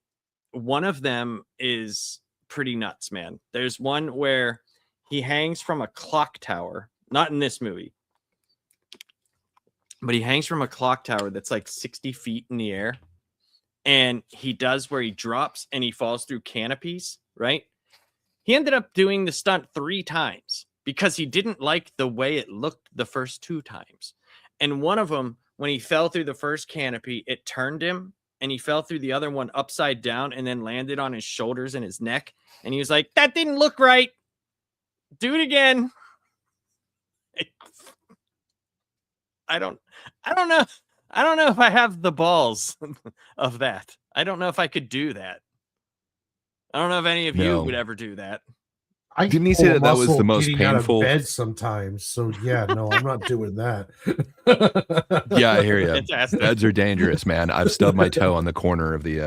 one of them is pretty nuts, man. There's one where he hangs from a clock tower, not in this movie, but he hangs from a clock tower that's like 60 feet in the air. And he does where he drops and he falls through canopies, right? He ended up doing the stunt 3 times because he didn't like the way it looked the first 2 times. And one of them, when he fell through the first canopy, it turned him and he fell through the other one upside down and then landed on his shoulders and his neck. And he was like, that didn't look right. Do it again. I don't know. I don't know if I have the balls of that. I don't know if I could do that. I don't know if any of you would ever do that. Didn't he say that was the most painful? Out of bed sometimes. So yeah, no, I'm not doing that. Yeah, I hear you. Fantastic. Beds are dangerous, man. I've stubbed my toe on the corner of the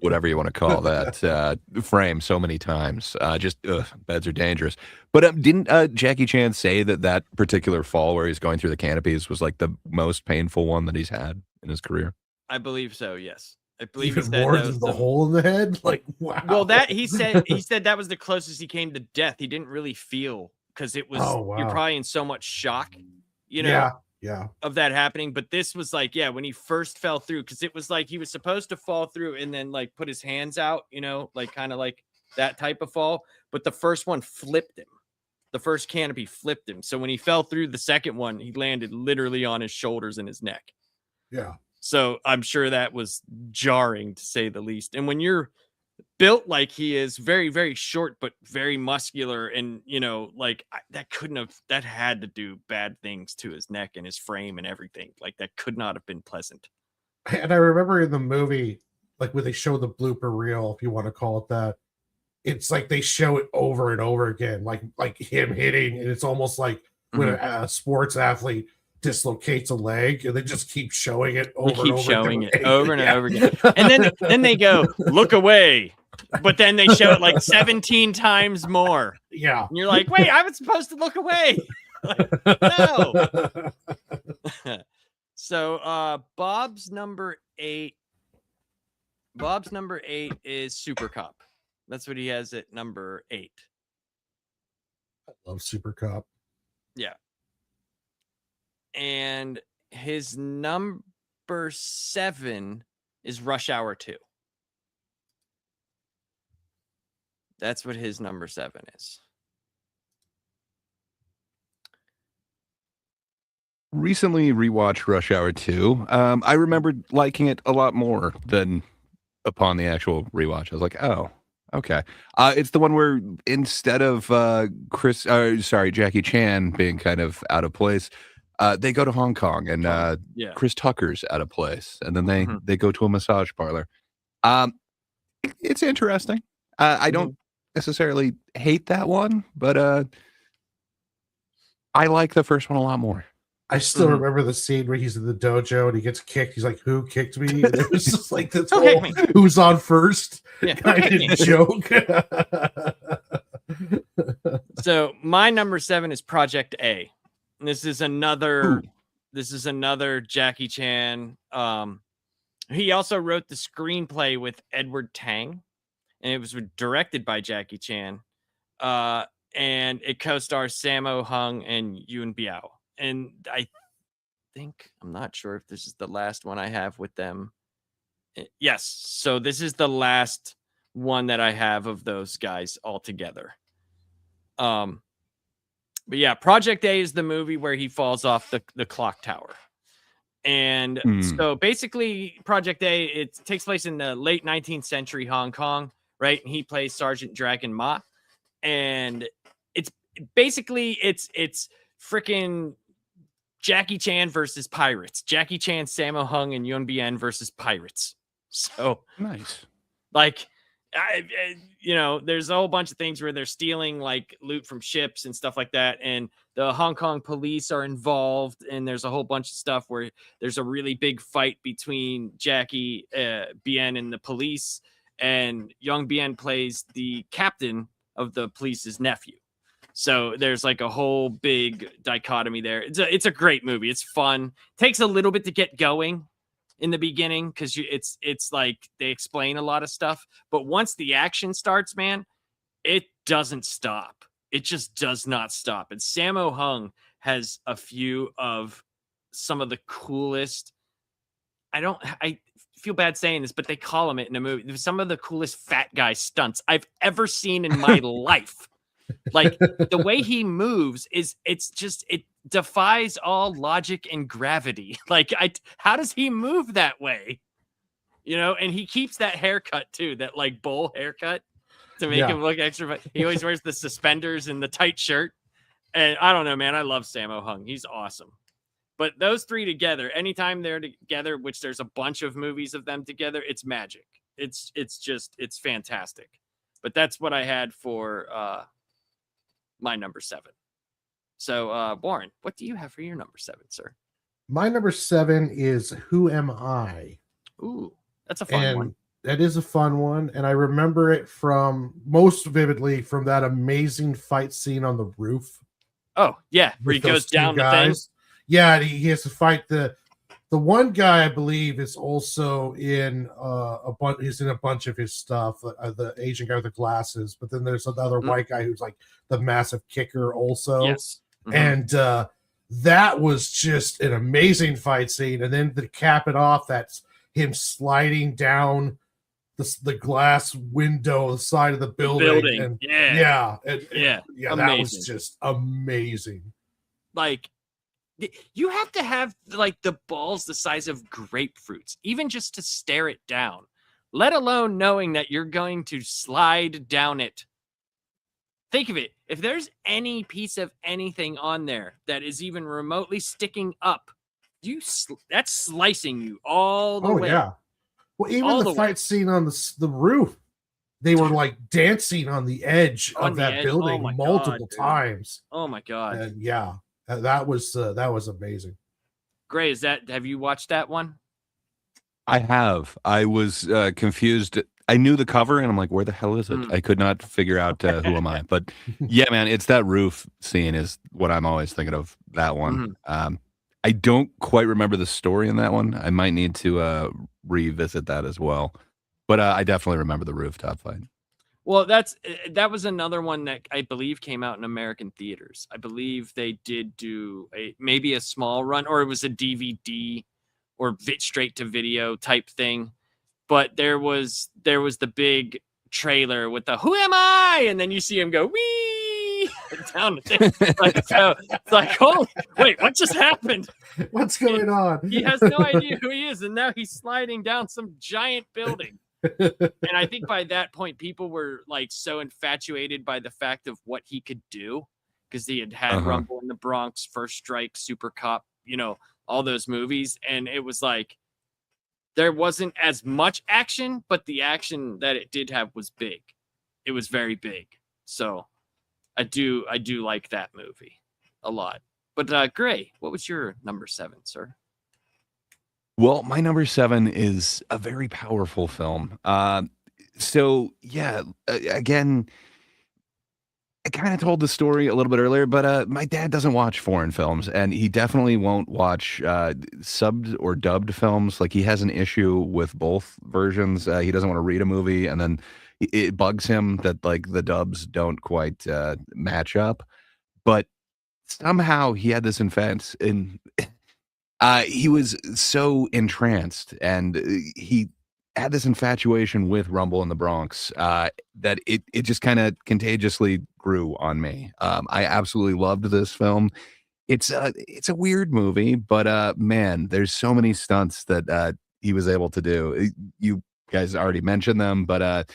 whatever you want to call that frame so many times. Beds are dangerous. But didn't Jackie Chan say that particular fall where he's going through the canopies was like the most painful one that he's had in his career? I believe so. Yes. I believe even more than the hole in the head. Like, wow. Well, that he said that was the closest he came to death. He didn't really feel because it was you're probably in so much shock, yeah, of that happening. But this was like, when he first fell through, because it was like he was supposed to fall through and then like put his hands out, like kind of like that type of fall. But the first one flipped him. The first canopy flipped him. So when he fell through the second one, he landed literally on his shoulders and his neck. Yeah. So I'm sure that was jarring to say the least. And when you're built like he is, very, very short, but very muscular, and that had to do bad things to his neck and his frame and everything. Like that could not have been pleasant. And I remember in the movie, like when they show the blooper reel, if you want to call it that, it's like they show it over and over again, like him hitting, and it's almost like when a sports athlete dislocates a leg and they just keep showing it over and over again. And then they go, look away. But then they show it like 17 times more. Yeah. And you're like, wait, I was supposed to look away. Like, no. So Bob's number 8 is Super Cop. That's what he has at number 8. I love Super Cop. Yeah. And his number 7 is Rush Hour 2. That's what his number 7 is. Recently rewatched Rush Hour 2. I remembered liking it a lot more than upon the actual rewatch. I was like, oh, okay. It's the one where instead of Jackie Chan being kind of out of place, they go to Hong Kong and Chris Tucker's out of place, and then they go to a massage parlor. It's interesting. I don't necessarily hate that one, but I like the first one a lot more. I still remember the scene where he's in the dojo and he gets kicked. He's like, "Who kicked me?" And it was just like this whole "who's on first" kind of joke. So my number 7 is Project A. And this is another Jackie Chan. He also wrote the screenplay with Edward Tang, and it was directed by Jackie Chan. And it co-stars Sammo Hung and Yuen Biao. And think. I'm not sure if this is the last one I have with them. Yes. So this is the last one that I have of those guys all together. But yeah, Project A is the movie where he falls off the clock tower. And so basically Project A, it takes place in the late 19th century Hong Kong, right? And he plays Sergeant Dragon Ma. And it's basically it's freaking Jackie Chan versus pirates. Jackie Chan, Sammo Hung, and Yun Bien versus pirates. So nice. Like, there's a whole bunch of things where they're stealing like loot from ships and stuff like that. And the Hong Kong police are involved. And there's a whole bunch of stuff where there's a really big fight between Jackie Bien and the police. And Young Bien plays the captain of the police's nephew. So there's like a whole big dichotomy there. It's a great movie. It's fun. Takes a little bit to get going in the beginning because it's like they explain a lot of stuff, but once the action starts, man, it doesn't stop. It just does not stop. And Sammo Hung has a few of some of the coolest. I feel bad saying this, but they call him it in the movie. Some of the coolest fat guy stunts I've ever seen in my life. Like the way he moves it defies all logic and gravity. Like how does he move that way? And he keeps that haircut too, that like bowl haircut to make him look extra. He always wears the suspenders and the tight shirt. And I don't know, man. I love Sammo Hung. He's awesome. But those three together, anytime they're together, which there's a bunch of movies of them together, it's magic. It's fantastic. But that's what I had for my number 7. So, Warren, what do you have for your number 7, sir? My number 7 is Who Am I? Ooh, that's a fun one. That is a fun one. And I remember it most vividly from that amazing fight scene on the roof. Oh, yeah. Where he goes down the thing. Yeah, he has to fight the one guy, I believe, is also in he's in a bunch of his stuff, the Asian guy with the glasses, but then there's another white guy who's like the massive kicker also. Yes. Mm-hmm. And that was just an amazing fight scene. And then to cap it off, that's him sliding down the glass window, the side of the building. And that was just amazing. Like, you have to have like the balls the size of grapefruits, even just to stare it down, let alone knowing that you're going to slide down it. Think of it. If there's any piece of anything on there that is even remotely sticking up, that's slicing you all the way. Oh, yeah. Well, even the fight scene on the roof, they were like dancing on the edge of that building multiple times. Oh, my God. And yeah. That was amazing. Gray, have you watched that one? I have. I was confused. I knew the cover and I'm like, where the hell is it? I could not figure out who am I. But yeah, man, it's that roof scene is what I'm always thinking of, that one. I don't quite remember the story in that one. I might need to revisit that as well. But I definitely remember the rooftop fight. Well, that was another one that I believe came out in American theaters. I believe they did do maybe a small run, or it was a DVD or straight to video type thing. But there was the big trailer with the "Who am I?" and then you see him go wee down the thing. So it's like, holy, wait, what just happened? What's going on? He has no idea who he is, and now he's sliding down some giant building. And I think by that point, people were like so infatuated by the fact of what he could do, because he had Rumble in the Bronx, First Strike, Super Cop, all those movies. And it was like, there wasn't as much action, but the action that it did have was big. It was very big. So I do like that movie a lot. But Gray, what was your number 7, sir? Well, my number 7 is a very powerful film. So yeah, again, I kind of told the story a little bit earlier, but my dad doesn't watch foreign films, and he definitely won't watch subbed or dubbed films. Like, he has an issue with both versions. He doesn't want to read a movie, and then it bugs him that like the dubs don't quite match up. But somehow he had this He was so entranced, and he had this infatuation with Rumble in the Bronx that it just kind of contagiously grew on me. I absolutely loved this film. It's a weird movie, but man, there's so many stunts that he was able to do. You guys already mentioned them, but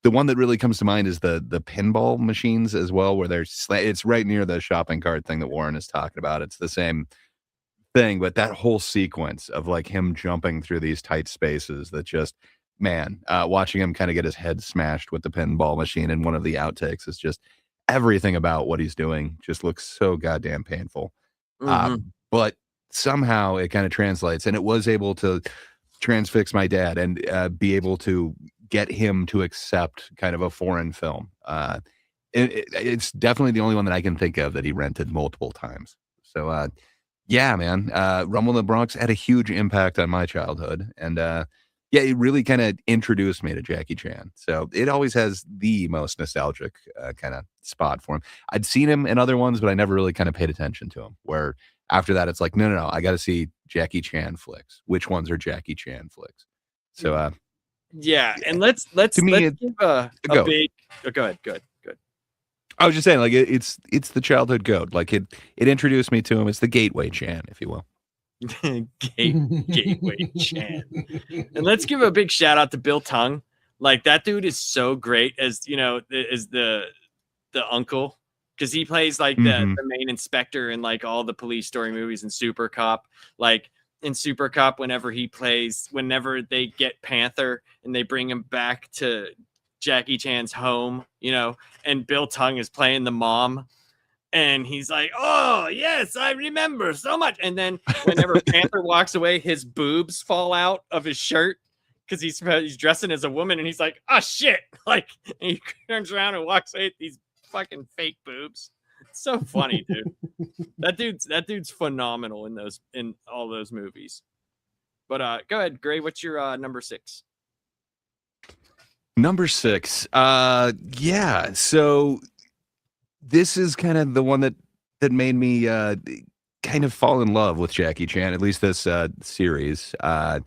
the one that really comes to mind is the pinball machines as well, where it's right near the shopping cart thing that Warren is talking about. It's the same thing, but that whole sequence of like him jumping through these tight spaces that just, man, watching him kind of get his head smashed with the pinball machine in one of the outtakes is just everything about what he's doing just looks so goddamn painful. But somehow it kind of translates, and it was able to transfix my dad and be able to get him to accept kind of a foreign film. It's definitely the only one that I can think of that he rented multiple times. So yeah, man, Rumble in the Bronx had a huge impact on my childhood, and yeah, it really kind of introduced me to Jackie Chan. So it always has the most nostalgic kind of spot for him. I'd seen him in other ones, but I never really kind of paid attention to him. Where after that, it's like, no, I got to see Jackie Chan flicks. Which ones are Jackie Chan flicks? So yeah, and let's give a big. Oh, go ahead. I was just saying, like it's the childhood goat. Like it introduced me to him. It's the gateway Chan, if you will. Gateway Chan. And let's give a big shout out to Bill Tung. Like that dude is so great as the uncle, because he plays like the main inspector in like all the police story movies and Super Cop. Like in Super Cop, whenever they get Panther and they bring him back to Jackie Chan's home, and Bill Tung is playing the mom. And he's like, oh, yes, I remember so much. And then whenever Panther walks away, his boobs fall out of his shirt because he's dressing as a woman. And he's like, oh, shit. Like, and he turns around and walks away with these fucking fake boobs. It's so funny, dude. That dude's phenomenal in all those movies. But go ahead, Gray. What's your number 6? Number 6. Yeah. So this is kind of the one that made me kind of fall in love with Jackie Chan, at least this series. So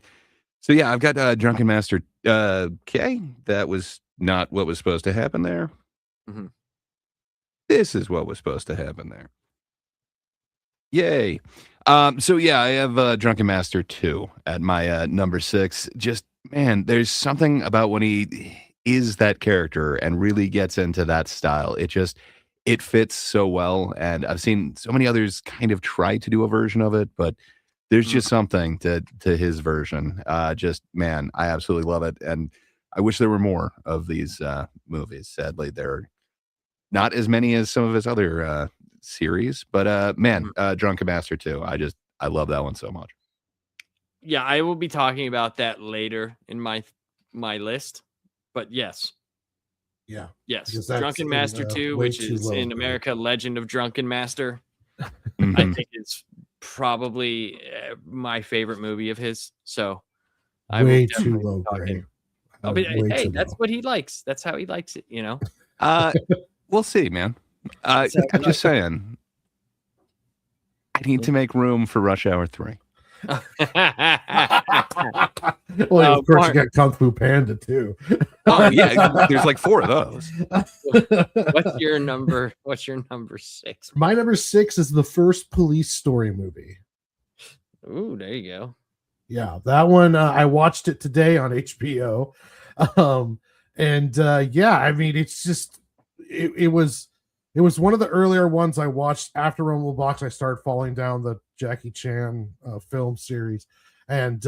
yeah, I've got Drunken Master K. That was not what was supposed to happen there. This is what was supposed to happen there. Yay. So yeah, I have Drunken Master 2 at my number 6. Just, man, there's something about when he is that character and really gets into that style. It fits so well, and I've seen so many others kind of try to do a version of it, but there's just something to his version. Just, man, I absolutely love it, and I wish there were more of these movies. Sadly, there are not as many as some of his other series, but man, Drunken Master 2, I love that one so much. Yeah, I will be talking about that later in my list, but yes. Yeah. Yes. Drunken Master 2, which is in America, Legend of Drunken Master. I think it's probably my favorite movie of his. So I way too low grade. Hey, that's what he likes. That's how he likes it, We'll see, man. I'm just saying. I need to make room for Rush Hour 3. Well, of course, you got Kung Fu Panda too. Oh yeah, there's like 4 of those. What's your number 6? My number 6 is the first Police Story movie. Ooh, there you go. Yeah, that one I watched it today on HBO, yeah, I mean, it's just it was one of the earlier ones I watched after Rumble Box. I started falling down the Jackie Chan film series, and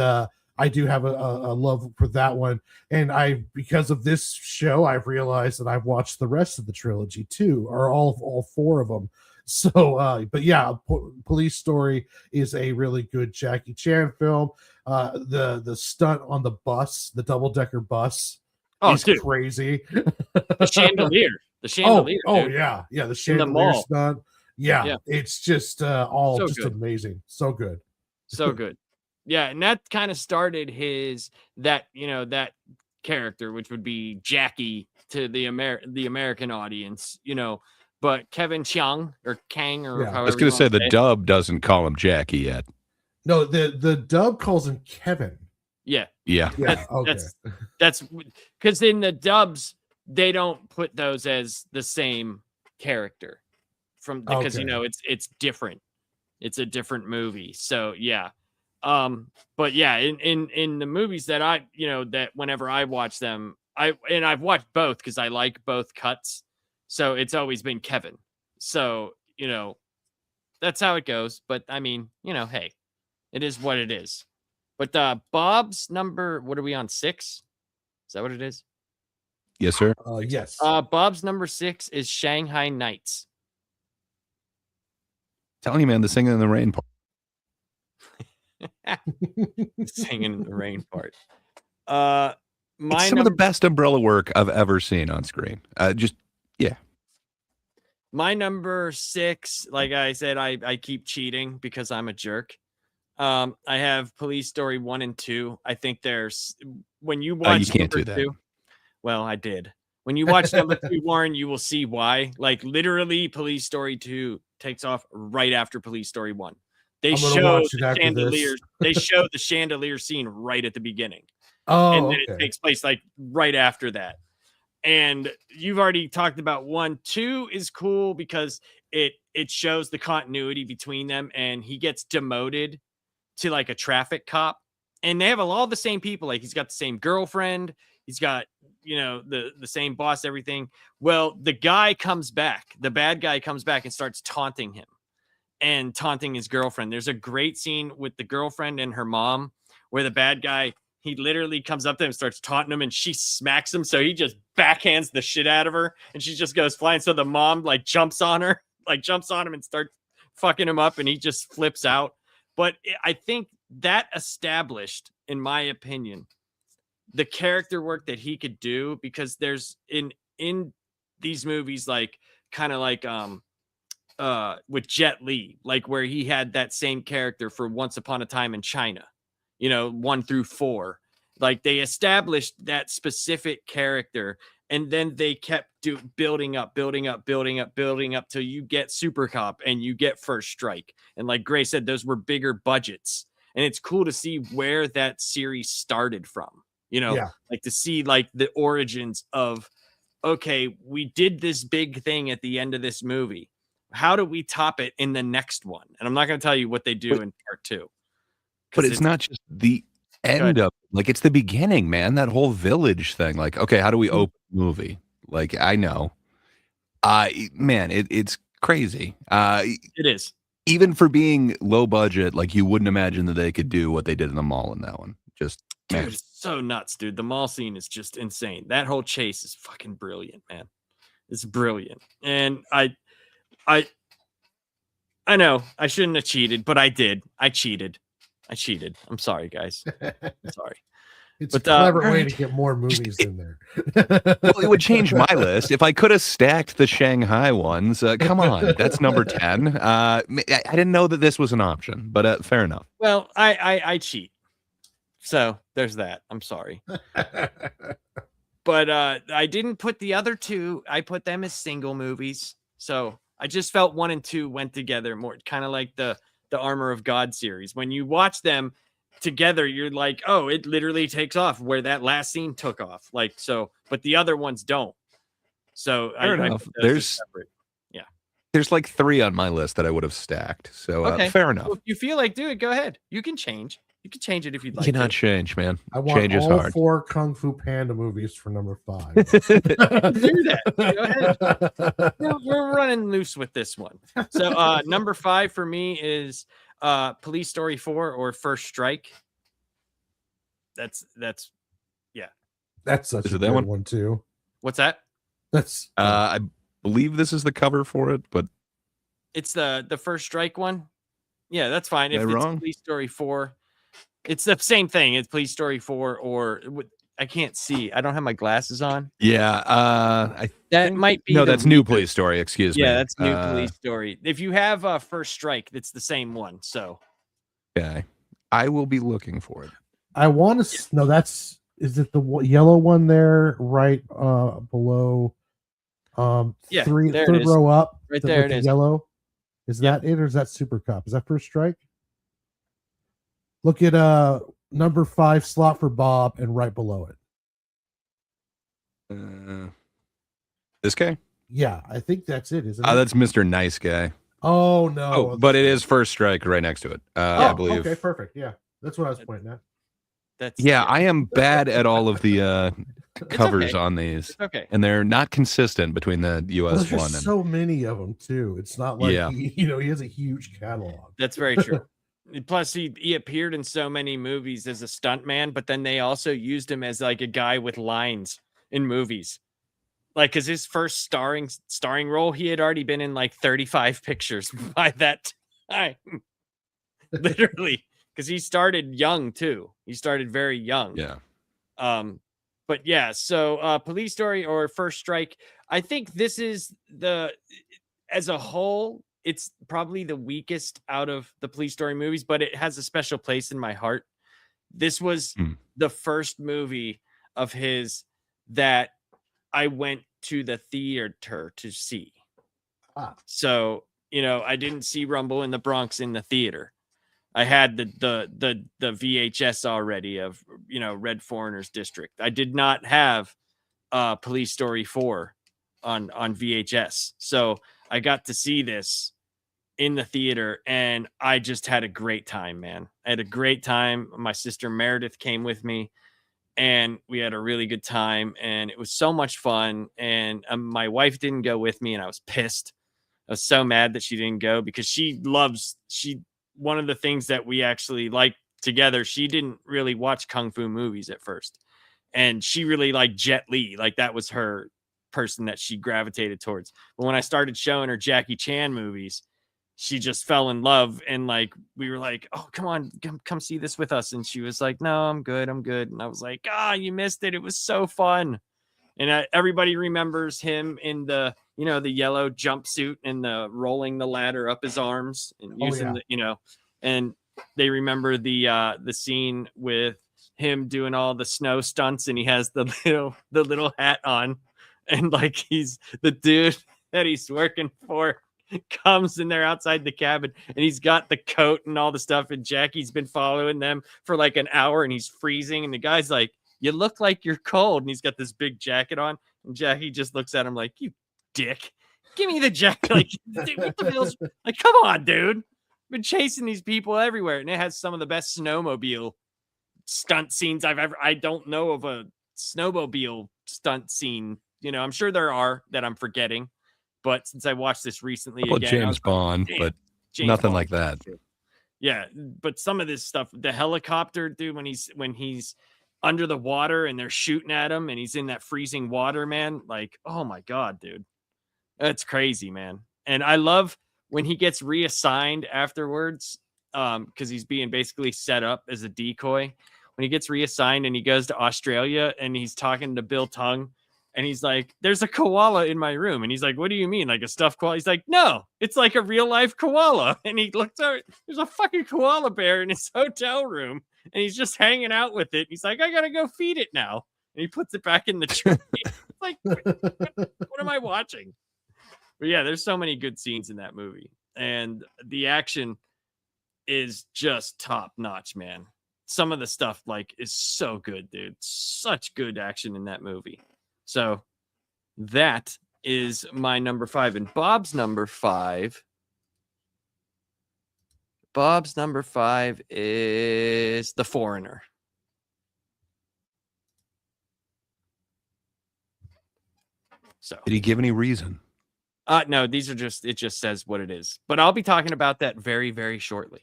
I do have a love for that one. And because of this show, I've realized that I've watched the rest of the trilogy too, or all 4 of them. So, but yeah, Police Story is a really good Jackie Chan film. The stunt on the bus, the double-decker bus, is crazy. The chandelier. The chandelier. Oh yeah, the chandelier stunt. Yeah, it's just all so just good. Amazing. So good. So good. Yeah, and that kind of started that character, which would be Jackie to the American audience, But Kevin Chiang or Kang or however I was going to say the dub doesn't call him Jackie yet. No, the dub calls him Kevin. Yeah. Yeah. Yeah. Okay. That's because in the dubs they don't put those as the same character because it's different. It's a different movie. So yeah. But yeah, in the movies that that whenever I watch them, I've watched both because I like both cuts. So it's always been Kevin. So, that's how it goes. But I mean, hey, it is what it is. But Bob's number, what are we on? 6? Is that what it is? Yes, sir. Yes. Bob's number 6 is Shanghai Nights. Telling you, man, the singing in the rain part. Singing in the rain part. It's some of the best umbrella work I've ever seen on screen. Yeah. My number 6, like I said, I keep cheating because I'm a jerk. I have Police Story 1 and 2. I think there's when you watch you can't number do that. 2. Well, I did. When you watch number 2, Warren, you will see why. Like literally, Police Story 2 takes off right after Police Story 1. They show the chandelier. They show the chandelier scene right at the beginning. And then it takes place like right after that. And you've already talked about 1. 2 is cool because it shows the continuity between them, and he gets demoted to like a traffic cop, and they have all the same people. Like he's got the same girlfriend, he's got the same boss, everything. Well, the guy comes back, the bad guy comes back and starts taunting him and taunting his girlfriend. There's a great scene with the girlfriend and her mom where the bad guy, he literally comes up to him and starts taunting him, and she smacks him. So he just backhands the shit out of her, and she just goes flying. So the mom like jumps on him and starts fucking him up, and he just flips out. But I think that established, in my opinion, the character work that he could do, because there's in these movies, like kind of like with Jet Li, like where he had that same character for Once Upon a Time in China, 1 through 4. Like they established that specific character, and then they kept building up till you get Super Cop and you get First Strike. And like Gray said, those were bigger budgets, and it's cool to see where that series started from. Like to see like the origins of, okay, we did this big thing at the end of this movie. How do we top it in the next one? And I'm not going to tell you what they do in part 2. But it's not just the end of, like, it's the beginning, man. That whole village thing. Like, okay, how do we open the movie? Like, I know. Man, it's crazy. It is. Even for being low budget, like you wouldn't imagine that they could do what they did in the mall in that one. Just dude, it's so nuts, dude. The mall scene is just insane. That whole chase is fucking brilliant, man. It's brilliant. And I know I shouldn't have cheated, but I did. I cheated. I'm sorry, guys. I'm sorry. It's a clever way to get more movies in there. Well, it would change my list if I could have stacked the Shanghai ones. Come on, that's number 10. I didn't know that this was an option, but fair enough. Well, I cheat, so there's that. I'm sorry, but I didn't put the other 2. I put them as single movies. So I just felt 1 and 2 went together more, kind of like the Armor of God series. When you watch them together, you're like, oh, it literally takes off where that last scene took off. Like, so, but the other ones don't. So fair enough. There's like 3 on my list that I would have stacked. So okay. Fair enough. Well, if you feel like do it, go ahead. You can change. You can change it if you'd like. You cannot change, man. I want change is all hard. 4 Kung Fu Panda movies for number 5. Do that. Go ahead. We're running loose with this one. So number 5 for me is Police Story 4 or First Strike. That's yeah. That's such a good one too. What's that? That's I believe this is the cover for it, but it's the First Strike one. Yeah, that's fine. If it's wrong? Police Story 4, it's the same thing. It's Police Story 4 or I can't see. I don't have my glasses on. Yeah, that might be. No, that's New Police Story. Excuse me. Yeah, that's New Police Story. If you have First Strike, it's the same one. So, okay, I will be looking for it. I want to. No, is it the yellow one there, right below? Yeah, third row up, right there. It is yellow. Is that it, or is that Super Cop? Is that First Strike? Look at number 5 slot for Bob and right below it. This guy? Yeah, I think that's it, isn't it? That's Mr. Nice Guy. Oh no. Oh, but it is First Strike right next to it. I believe. Okay, perfect. Yeah, that's what I was pointing at. I am bad at all of the covers okay. on these. It's okay. And they're not consistent between the US There's one. just so many of them too. It's not like he has a huge catalog. That's very true. Plus, he appeared in so many movies as a stuntman, but then they also used him as like a guy with lines in movies. Like, because his first starring role, he had already been in like 35 pictures by that time. Literally, because he started young too. He started very young. Yeah. But yeah, so Police Story or First Strike, I think this is as a whole, it's probably the weakest out of the Police Story movies, but it has a special place in my heart. This was the first movie of his that I went to the theater to see. So, I didn't see Rumble in the Bronx in the theater. I had the VHS already of, Red Foreigner's District. I did not have Police Story 4 on VHS. So I got to see this in the theater and I just had a great time, man. I had a great time. My sister Meredith came with me. And we had a really good time and it was so much fun. And my wife didn't go with me and I was pissed. I was so mad that she didn't go because one of the things that we actually liked together, she didn't really watch Kung Fu movies at first. And she really liked Jet Li. Like that was her person that she gravitated towards. But when I started showing her Jackie Chan movies, she just fell in love and like we were like, oh, come on, come see this with us. And she was like, no, I'm good. And I was like, you missed it. It was so fun. And everybody remembers him in the the yellow jumpsuit and the rolling the ladder up his arms and using and they remember the scene with him doing all the snow stunts and he has the little hat on and like he's the dude that he's working for comes and they're outside the cabin and he's got the coat and all the stuff and Jackie's been following them for like an hour and he's freezing and the guy's like, you look like you're cold, and he's got this big jacket on and Jackie just looks at him like, you dick, give me the jacket. Like, what the hell's like, come on, dude, been chasing these people everywhere and it has some of the best snowmobile stunt scenes I don't know of a snowmobile stunt scene. I'm sure there are that I'm forgetting. But since I watched this recently again, James Bond, but nothing like that. Yeah, but some of this stuff, the helicopter, dude, when he's under the water and they're shooting at him and he's in that freezing water, man, like, oh my God, dude. That's crazy, man. And I love when he gets reassigned afterwards, because he's being basically set up as a decoy. When he gets reassigned and he goes to Australia and he's talking to Bill Tung. And he's like, there's a koala in my room. And he's like, what do you mean? Like a stuffed koala? He's like, no, it's like a real life koala. And he looks over, there's a fucking koala bear in his hotel room. And he's just hanging out with it. He's like, I got to go feed it now. And he puts it back in the tree. Like, what am I watching? But yeah, there's so many good scenes in that movie. And the action is just top notch, man. Some of the stuff like is so good, dude. Such good action in that movie. So that is my number 5. And Bob's number 5 is The Foreigner. So did he give any reason? No, these are it just says what it is. But I'll be talking about that very, very shortly.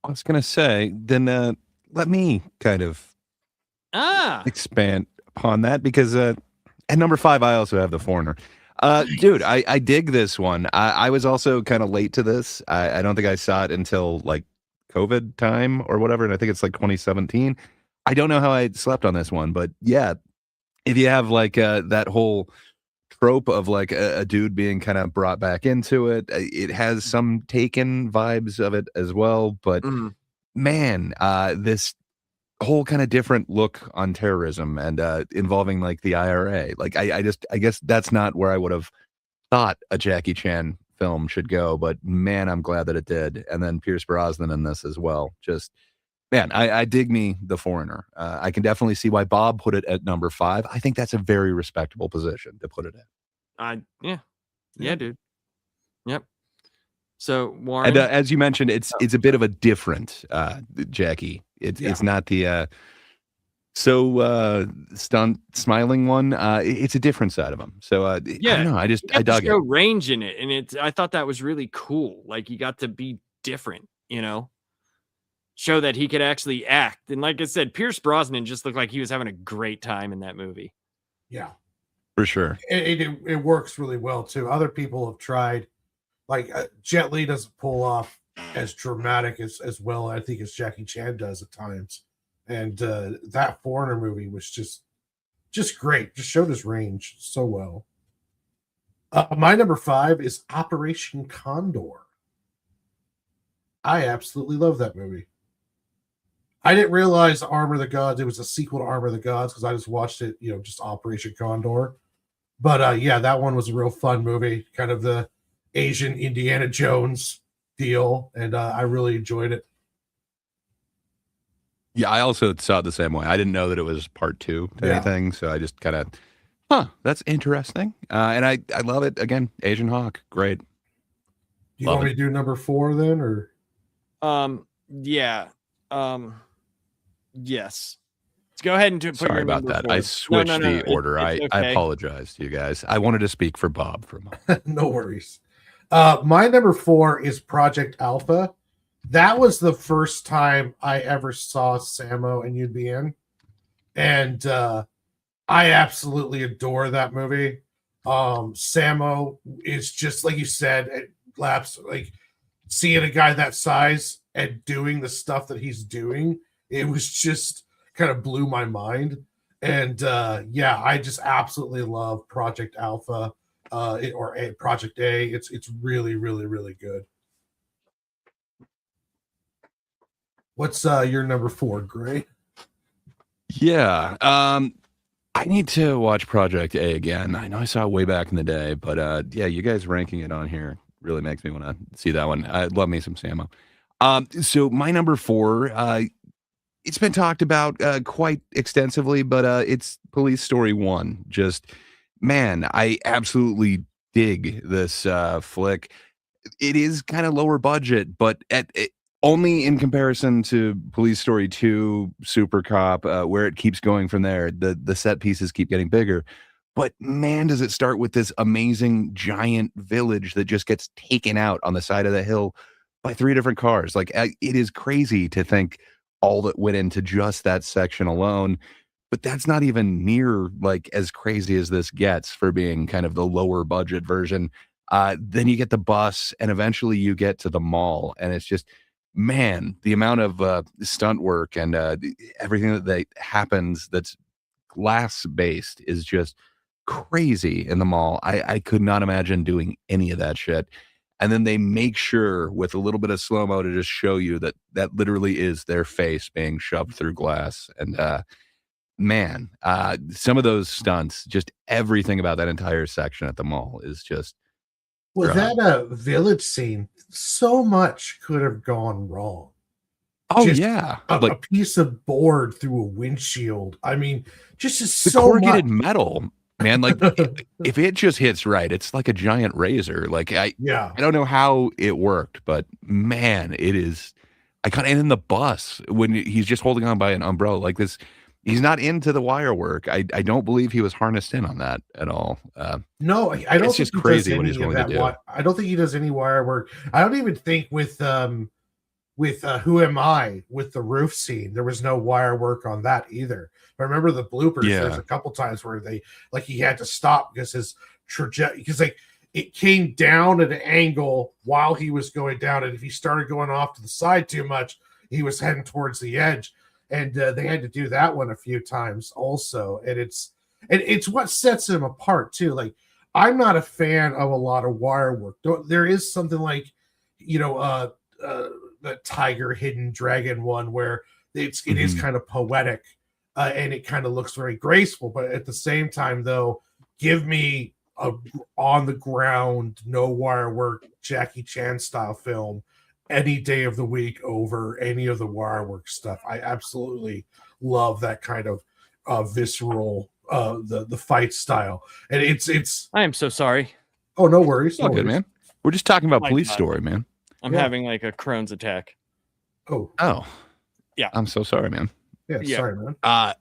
I was gonna say, then let me kind of expand upon that because at number 5, I also have The Foreigner. Dude, I dig this one. I was also kind of late to this. I don't think I saw it until like COVID time or whatever, and I think it's like 2017. I don't know how I slept on this one, but yeah, if you have like that whole trope of like a dude being kind of brought back into it, it has some Taken vibes of it as well. But man, this whole kind of different look on terrorism and involving like the IRA. Like I guess that's not where I would have thought a Jackie Chan film should go, but man, I'm glad that it did. And then Pierce Brosnan in this as well. Just Man, I dig me The Foreigner. I can definitely see why Bob put it at number 5. I think that's a very respectable position to put it in. Yeah, dude. Yep. So Warren, and as you mentioned, it's a bit of a different Jackie. It's not the stunt smiling one. It's a different side of him. So I don't know. I dug it. Range in it, and I thought that was really cool. Like he got to be different, show that he could actually act. And like I said, Pierce Brosnan just looked like he was having a great time in that movie. Yeah, for sure. It works really well too. Other people have tried. Like Jet Li doesn't pull off as dramatic as well, I think, as Jackie Chan does at times. And that Foreigner movie was just great. Just showed his range so well. My number 5 is Operation Condor. I absolutely love that movie. I didn't realize Armor of the Gods, it was a sequel to Armor of the Gods, because I just watched it, just Operation Condor. But yeah, that one was a real fun movie, kind of the Asian Indiana Jones deal, and I really enjoyed it. Yeah, I also saw it the same way. I didn't know that it was part 2 to anything, so I just kind of, that's interesting. And I love it. Again, Asian Hawk, great. Do you want me to do number 4 then, or? Yeah. Yes. Let's go ahead and put Sorry your about that. 4. I switched the order. It's okay. I apologize to you guys. I wanted to speak for Bob for a moment. No worries. My number 4 is Project Alpha. That was the first time I ever saw Sammo and Yoon Bin, and I absolutely adore that movie. Sammo is just like you said, it laps like seeing a guy that size and doing the stuff that he's doing. It was just kind of blew my mind, and I just absolutely love Project Alpha. Or Project A. It's really, really, really good. What's your number 4, Gray? Yeah. I need to watch Project A again. I know I saw it way back in the day, but yeah, you guys ranking it on here really makes me want to see that one. I love me some Sammo. So my number 4, it's been talked about quite extensively, but it's Police Story 1. Just man, I absolutely dig this flick. It is kind of lower budget, but only in comparison to Police Story 2, Super Cop, where it keeps going from there. The set pieces keep getting bigger. But man, does it start with this amazing giant village that just gets taken out on the side of the hill by 3 different cars. Like it is crazy to think all that went into just that section alone. But that's not even near like as crazy as this gets for being kind of the lower budget version. Then you get the bus and eventually you get to the mall. And it's just, man, the amount of stunt work and everything that happens that's glass based is just crazy in the mall. I could not imagine doing any of that shit. And then they make sure with a little bit of slow-mo to just show you that that literally is their face being shoved through glass. And man, some of those stunts, just everything about that entire section at the mall is just that a village scene. So much could have gone wrong. Oh, just yeah. A piece of board through a windshield. I mean, just the so corrugated much. metal, man. Like if it just hits right, it's like a giant razor. Like I don't know how it worked, but man, it is. I can't. And in the bus when he's just holding on by an umbrella like this, he's not into the wire work. I don't believe he was harnessed in on that at all. No, I don't. It's just crazy what he's willing to do. I don't think he does any wire work. I don't even think with Who Am I with the roof scene, there was no wire work on that either. I remember the bloopers. Yeah. There's a couple times where he had to stop because his trajectory, because it came down at an angle while he was going down, and if he started going off to the side too much, he was heading towards the edge. And they had to do that one a few times also. And it's what sets him apart too. Like, I'm not a fan of a lot of wire work. There is something like, the Tiger Hidden Dragon one where it is kind of poetic and it kind of looks very graceful. But at the same time, though, give me a on the ground, no wire work, Jackie Chan style film. any day of the week over any of the wire work stuff. I absolutely love that kind of visceral the fight style. And it's I am so sorry. oh, no worries. It's all No good, worries. man. We're just talking about My Police God. Story, man. I'm having like a Crohn's attack. Oh, Yeah. I'm so sorry, man. yeah. Sorry, man. I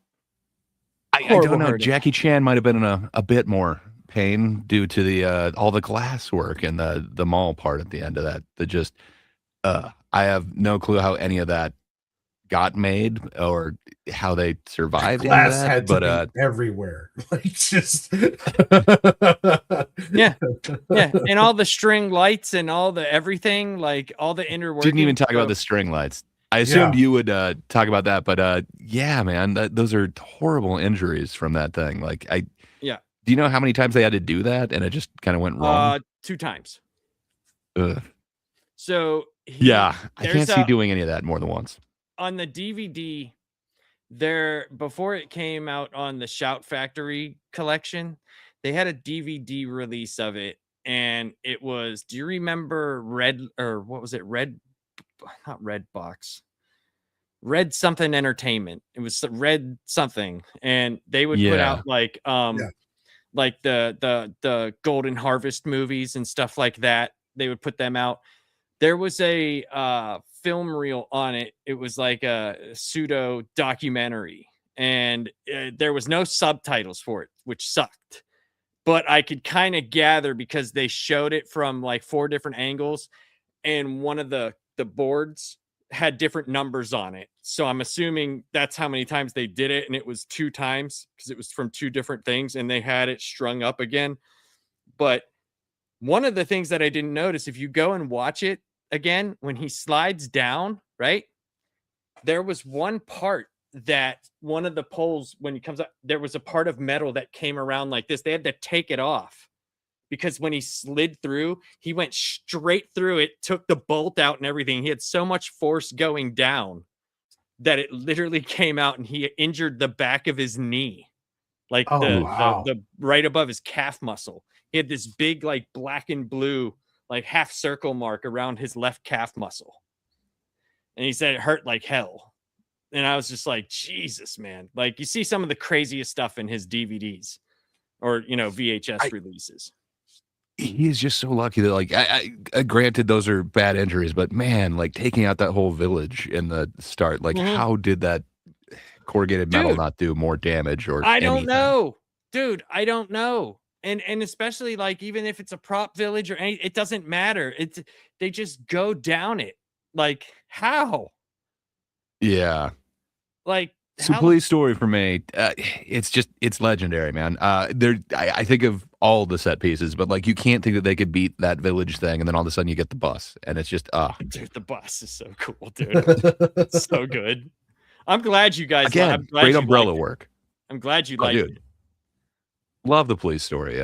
Horrible don't know. hurting. Jackie Chan might have been in a bit more pain due to the all the glass work and the mall part at the end of that. I have no clue how any of that got made or how they survived. Glass that, had but to be everywhere. Like just yeah, and all the string lights and all the everything, like all the inner workings. Didn't even talk about the string lights. I assumed you would talk about that, but yeah, man, those are horrible injuries from that thing. Like, do you know how many times they had to do that, and it just kind of went wrong? 2 times. Ugh. So I can't see doing any of that more than once. On the DVD, before it came out on the Shout Factory collection, they had a DVD release of it, and it was. Do you remember Red something entertainment? It was Red something, and they would put out like the Golden Harvest movies and stuff like that. They would put them out. There was a film reel on it. It was like a pseudo documentary, and there was no subtitles for it, which sucked. But I could kind of gather because they showed it from like 4 different angles, and one of the boards had different numbers on it. So I'm assuming that's how many times they did it, and it was 2 times because it was from 2 different things, and they had it strung up again. But one of the things that I didn't notice, if you go and watch it again, when he slides down, right, there was one part that one of the poles, when he comes up, there was a part of metal that came around like this. They had to take it off because when he slid through, he went straight through it, took the bolt out and everything. He had so much force going down that it literally came out, and he injured the back of his knee, like the right above his calf muscle. He had this big, like black and blue, like half circle mark around his left calf muscle. And he said it hurt like hell. And I was just like, Jesus, man. Like, you see some of the craziest stuff in his DVDs or, VHS releases. He is just so lucky that, like, I granted those are bad injuries, but man, like taking out that whole village in the start, like how did that corrugated metal not do more damage or I don't know. Dude, I don't know. And especially like, even if it's a prop village or anything, it doesn't matter. They just go down it. Like, how? Yeah. Like, so Police Story for me, it's legendary, man. I think of all the set pieces, but like you can't think that they could beat that village thing, and then all of a sudden you get the bus, and it's just dude, the bus is so cool, dude. It's so good. I'm glad you guys great umbrella work. I'm glad you liked it. Love the Police Story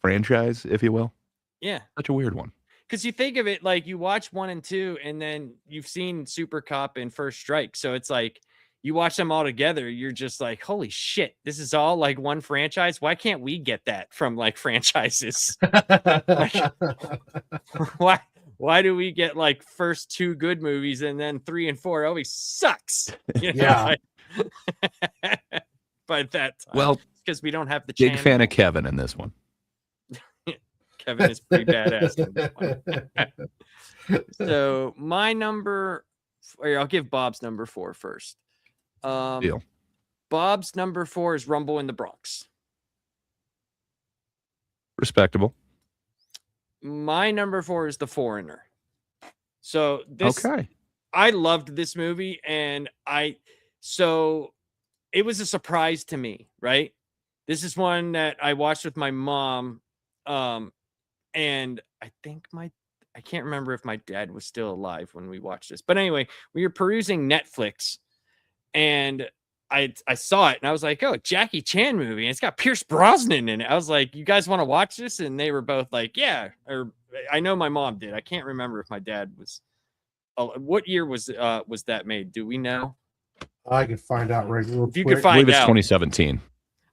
franchise, if you will. Yeah, such a weird one. Because you think of it like you watch 1 and 2, and then you've seen Super Cop and First Strike, so it's like you watch them all together. You're just like, holy shit, this is all like one franchise. Why can't we get that from like franchises? Like, why do we get like first 2 good movies and then 3 and 4 always sucks? Yeah. By that time, well, because we don't have the big fan of Kevin in this one. Kevin is pretty badass in this one. So my number, or I'll give Bob's number 4 first. Deal. Bob's number 4 is Rumble in the Bronx. Respectable. My number 4 is The Foreigner. So okay. I loved this movie, and so it was a surprise to me, right? This is one that I watched with my mom, and I think I can't remember if my dad was still alive when we watched this. But anyway, we were perusing Netflix, and I saw it, and I was like, oh, Jackie Chan movie, and it's got Pierce Brosnan in it. I was like, you guys want to watch this? And they were both like, yeah. Or I know my mom did. I can't remember if my dad was. What year was that made? Do we know? I can find out right real quick. You can find out. I believe it's 2017.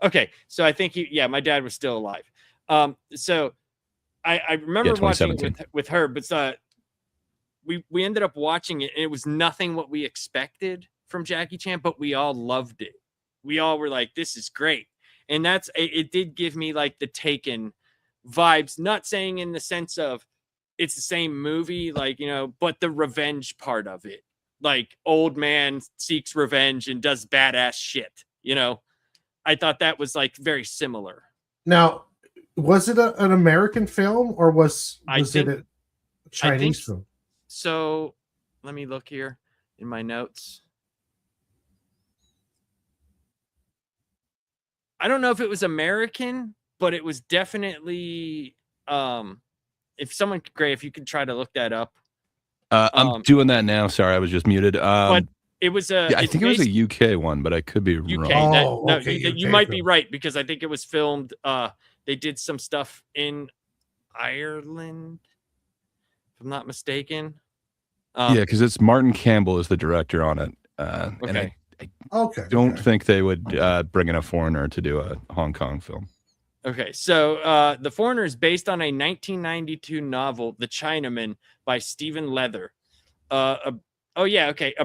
Okay, so I think my dad was still alive. So I remember watching with her, but we ended up watching it, and it was nothing what we expected from Jackie Chan, but we all loved it. We all were like, this is great. And it did give me like the Taken vibes, not saying in the sense of it's the same movie, like, but the revenge part of it. Like, old man seeks revenge and does badass shit, I thought that was like very similar. Now, was it an American film or was it a Chinese film? So let me look here in my notes. I don't know if it was American, but it was definitely if you could try to look that up. I'm doing that now. Sorry, I was just muted. But it was I think it was a UK one, but I could be wrong. You might be right, because I think it was filmed. They did some stuff in Ireland, if I'm not mistaken. Yeah, because it's Martin Campbell is the director on it. Okay. And I don't think they would bring in a foreigner to do a Hong Kong film. Okay, so The Foreigner is based on a 1992 novel, The Chinaman, by Stephen Leather. A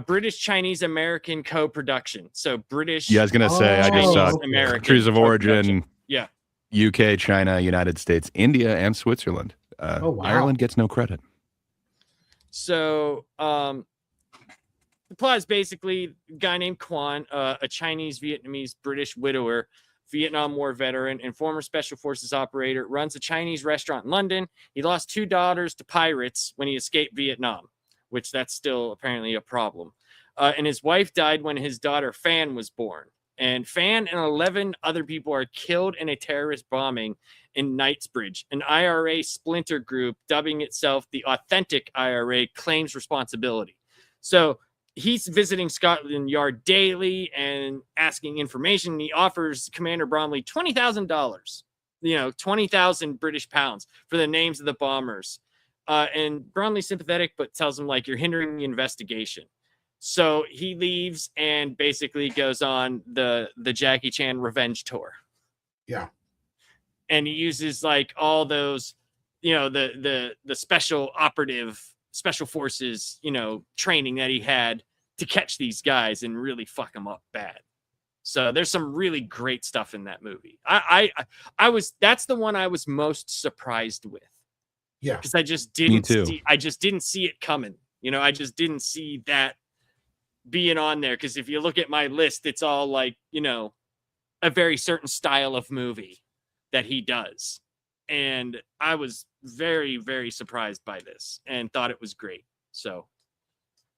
British-Chinese-American co-production. So British. Yeah, I was gonna say I just saw American countries of origin. Yeah. UK, China, United States, India, and Switzerland. Ireland gets no credit. So the plot is basically a guy named Quan, a Chinese, Vietnamese, British widower, Vietnam War veteran, and former Special Forces operator, runs a Chinese restaurant in London. He lost 2 daughters to pirates when he escaped Vietnam, which that's still apparently a problem. And his wife died when his daughter Fan was born. And Fan and 11 other people are killed in a terrorist bombing in Knightsbridge. An IRA splinter group, dubbing itself the Authentic IRA, claims responsibility. So he's visiting Scotland Yard daily and asking information. He offers Commander Bromley $20,000, 20,000 British pounds for the names of the bombers. And Bromley's sympathetic, but tells him, like, you're hindering the investigation. So he leaves and basically goes on the Jackie Chan revenge tour. Yeah. And he uses like all those, the special forces, training that he had to catch these guys and really fuck them up bad. So there's some really great stuff in that movie. That's the one I was most surprised with. Yeah. Because I just didn't see it coming. I just didn't see that being on there. Because if you look at my list, it's all like, a very certain style of movie that he does. And I was very, very surprised by this and thought it was great. So,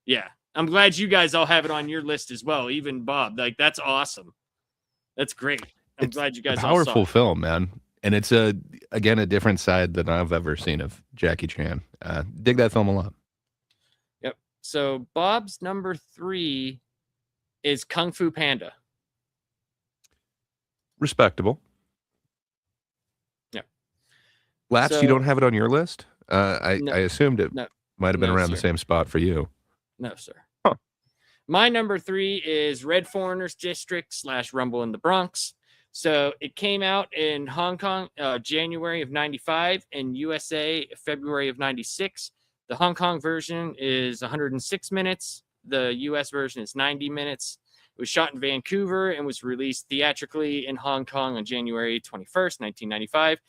yeah, I'm glad you guys all have it on your list as well. Even Bob, like, that's awesome. That's great. I'm glad you guys all saw it. Powerful film, man. And it's again a different side than I've ever seen of Jackie Chan. Dig that film a lot. Yep. So Bob's number 3 is Kung Fu Panda. Respectable. Yeah. Laps, you don't have it on your list? I assumed it might have been around the same spot for you. No, sir. Huh. My number 3 is Red Foreigners District / Rumble in the Bronx. So it came out in Hong Kong, January of 95, and USA, February of 96. The Hong Kong version is 106 minutes. The US version is 90 minutes. It was shot in Vancouver and was released theatrically in Hong Kong on January 21st, 1995.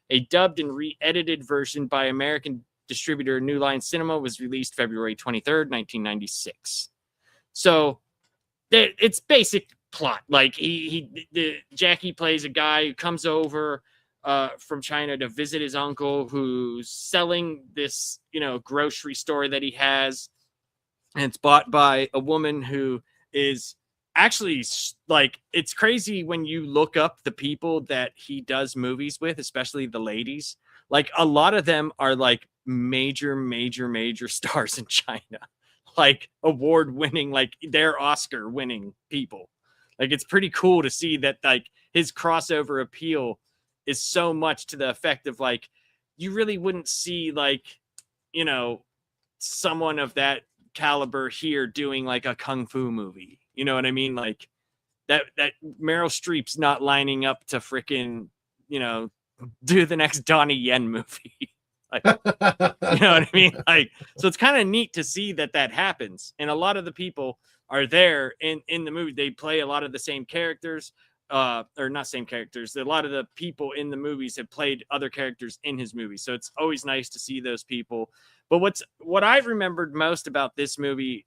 A dubbed and re-edited version by American distributor New Line Cinema was released February 23rd, 1996. So it's basic plot. Like Jackie plays a guy who comes over from China to visit his uncle, who's selling this, grocery store that he has, and it's bought by a woman who is actually, like, it's crazy when you look up the people that he does movies with, especially the ladies. Like, a lot of them are like major stars in China, like award-winning, like they're Oscar-winning people. Like, it's pretty cool to see that, like, his crossover appeal is so much to the effect of, like, you really wouldn't see, like, someone of that caliber here doing like a kung fu movie. You know what I mean? Like that Meryl Streep's not lining up to freaking, do the next Donnie Yen movie. Like, you know what I mean? Like, so it's kind of neat to see that happens. And a lot of the people are there in the movie. They play a lot of the same characters, or not same characters. A lot of the people in the movies have played other characters in his movie. So it's always nice to see those people. But what I remembered most about this movie,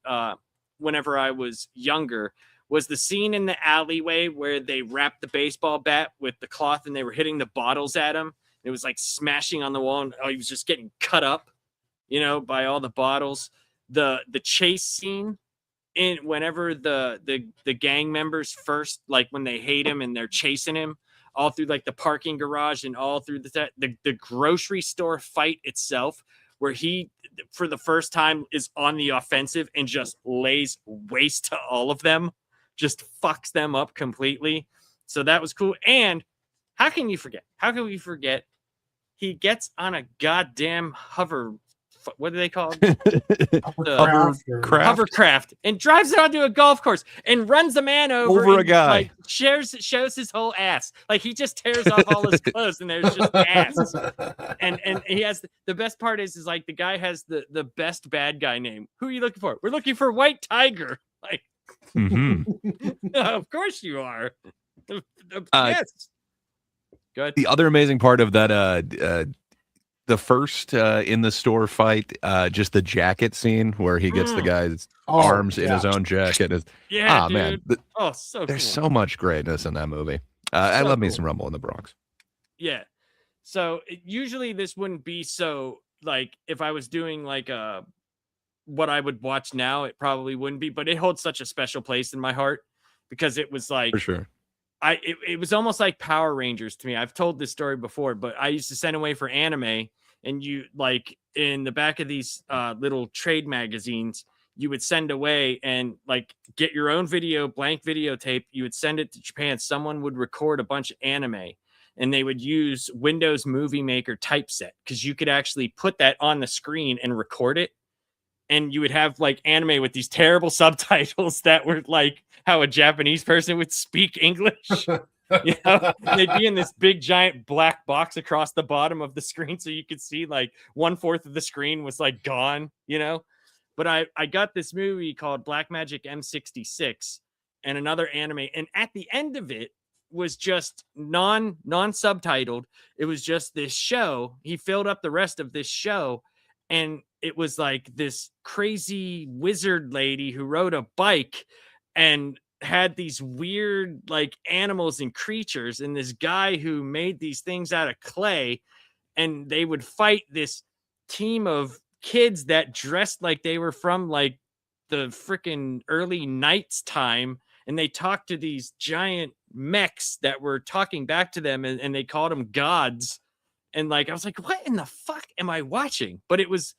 whenever I was younger, was the scene in the alleyway where they wrapped the baseball bat with the cloth and they were hitting the bottles at him. It was like smashing on the wall, and he was just getting cut up, by all the bottles. The chase scene in whenever the gang members first, like when they hate him and they're chasing him all through like the parking garage and all through the grocery store fight itself, where he for the first time is on the offensive and just lays waste to all of them, just fucks them up completely. So that was cool. And how can we forget? He gets on a goddamn what do they call it? Hovercraft, and drives it onto a golf course and runs a man over a guy. Like, shows his whole ass. Like, he just tears off all his clothes and there's just ass. And he has the best part is like the guy has the best bad guy name. Who are you looking for? We're looking for White Tiger. Like, of course you are. Yes. Good. The other amazing part of that, the first in the store fight, just the jacket scene where he gets the guy's arms in his own jacket. Yeah, dude. Man. There's so much greatness in that movie. I love me some Rumble in the Bronx. Yeah. So usually this wouldn't be so, like, if I was doing like what I would watch now, it probably wouldn't be, but it holds such a special place in my heart because it was like, for sure. It was almost like Power Rangers to me. I've told this story before, but I used to send away for anime, and you, like, in the back of these little trade magazines, you would send away and like get your own blank videotape. You would send it to Japan. Someone would record a bunch of anime, and they would use Windows Movie Maker typeset because you could actually put that on the screen and record it. And you would have like anime with these terrible subtitles that were like how a Japanese person would speak English. They'd be in this big giant black box across the bottom of the screen, so you could see like 1/4 of the screen was like gone. But I got this movie called Black Magic M66 and another anime, and at the end of it was just non subtitled. It was just this show. He filled up the rest of this show, and it was like this crazy wizard lady who rode a bike and had these weird like animals and creatures, and this guy who made these things out of clay, and they would fight this team of kids that dressed like they were from like the freaking early Knights time, and they talked to these giant mechs that were talking back to them, and they called them gods. And like I was like, what in the fuck am I watching? But it was,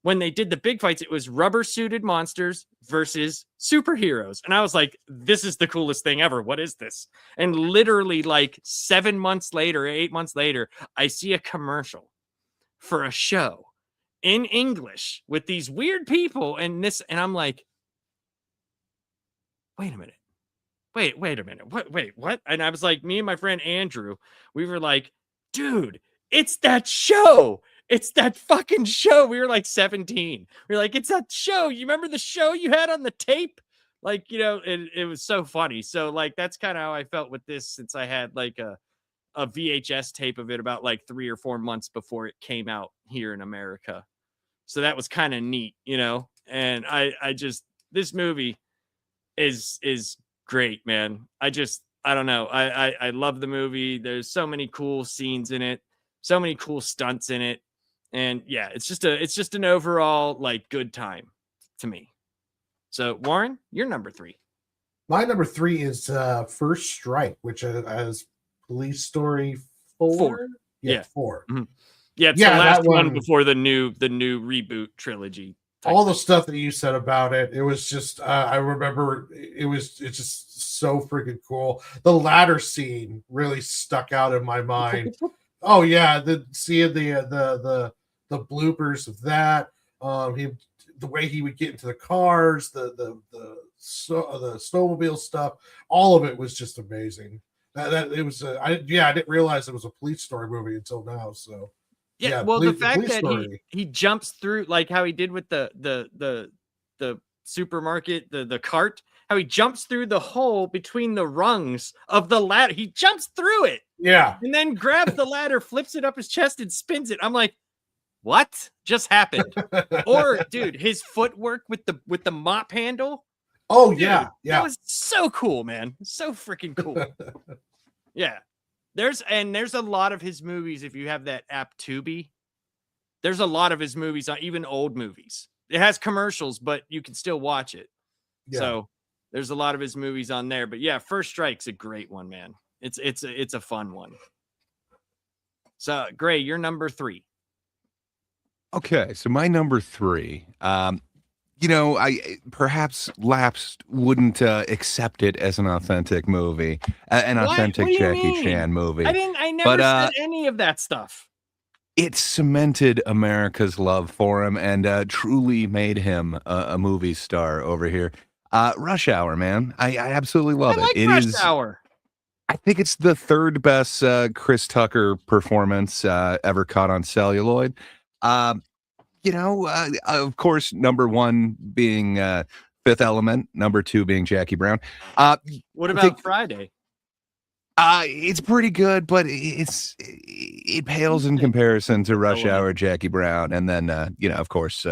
when they did the big fights, it was rubber suited monsters versus superheroes. And I was like, this is the coolest thing ever. What is this? And literally like 7 months later, 8 months later, I see a commercial for a show in English with these weird people and I'm like, wait a minute. Wait a minute. What? And I was like, me and my friend Andrew, we were like, dude, it's that show. It's that fucking show. We were like 17. We were like, it's that show. You remember the show you had on the tape? Like, it was so funny. So like, that's kind of how I felt with this, since I had like a VHS tape of it about like 3 or 4 months before it came out here in America. So that was kind of neat, and I just, this movie is great, man. I don't know. I love the movie. There's so many cool scenes in it, so many cool stunts in it. And yeah, it's just an overall like good time to me. So Warren, you're number 3. My number 3 is First Strike, which has Police Story 4. Yeah, 4. Mm-hmm. Yeah, it's the last one before the new reboot trilogy. All the stuff that you said about it, it was just I remember it's just so freaking cool. The ladder scene really stuck out in my mind. Oh yeah, seeing the bloopers of that, the way he would get into the cars, the snowmobile stuff, all of it was just amazing. That it was I didn't realize it was a Police Story movie until now. So Yeah, well, the fact Police that Story. he jumps through, like how he did with the supermarket, the cart, how he jumps through the hole between the rungs of the ladder. He jumps through it. Yeah. And then grabs the ladder, flips it up his chest, and spins it. I'm like, what just happened? Or, dude, his footwork with the mop handle. Oh, Dude, yeah. that was so cool, man. So freaking cool. Yeah. There's a lot of his movies. If you have that app Tubi, there's a lot of his movies, even old movies. It has commercials, but you can still watch it. Yeah. So there's a lot of his movies on there. But yeah, First Strike's a great one, man. It's a fun one. So Gray, you're number 3. Okay, so my number 3. I perhaps Lapsed wouldn't accept it as an authentic movie, an authentic Jackie Chan movie. I never said any of that stuff. It cemented America's love for him and truly made him a movie star over here. Rush Hour, man. I absolutely love it. It Rush Hour. I think it's the third best Chris Tucker performance ever caught on celluloid. Of course, number 1 being Fifth Element, number 2 being Jackie Brown. What about Friday? It's pretty good, but it pales in comparison to Rush Hour, Jackie Brown, and then of course,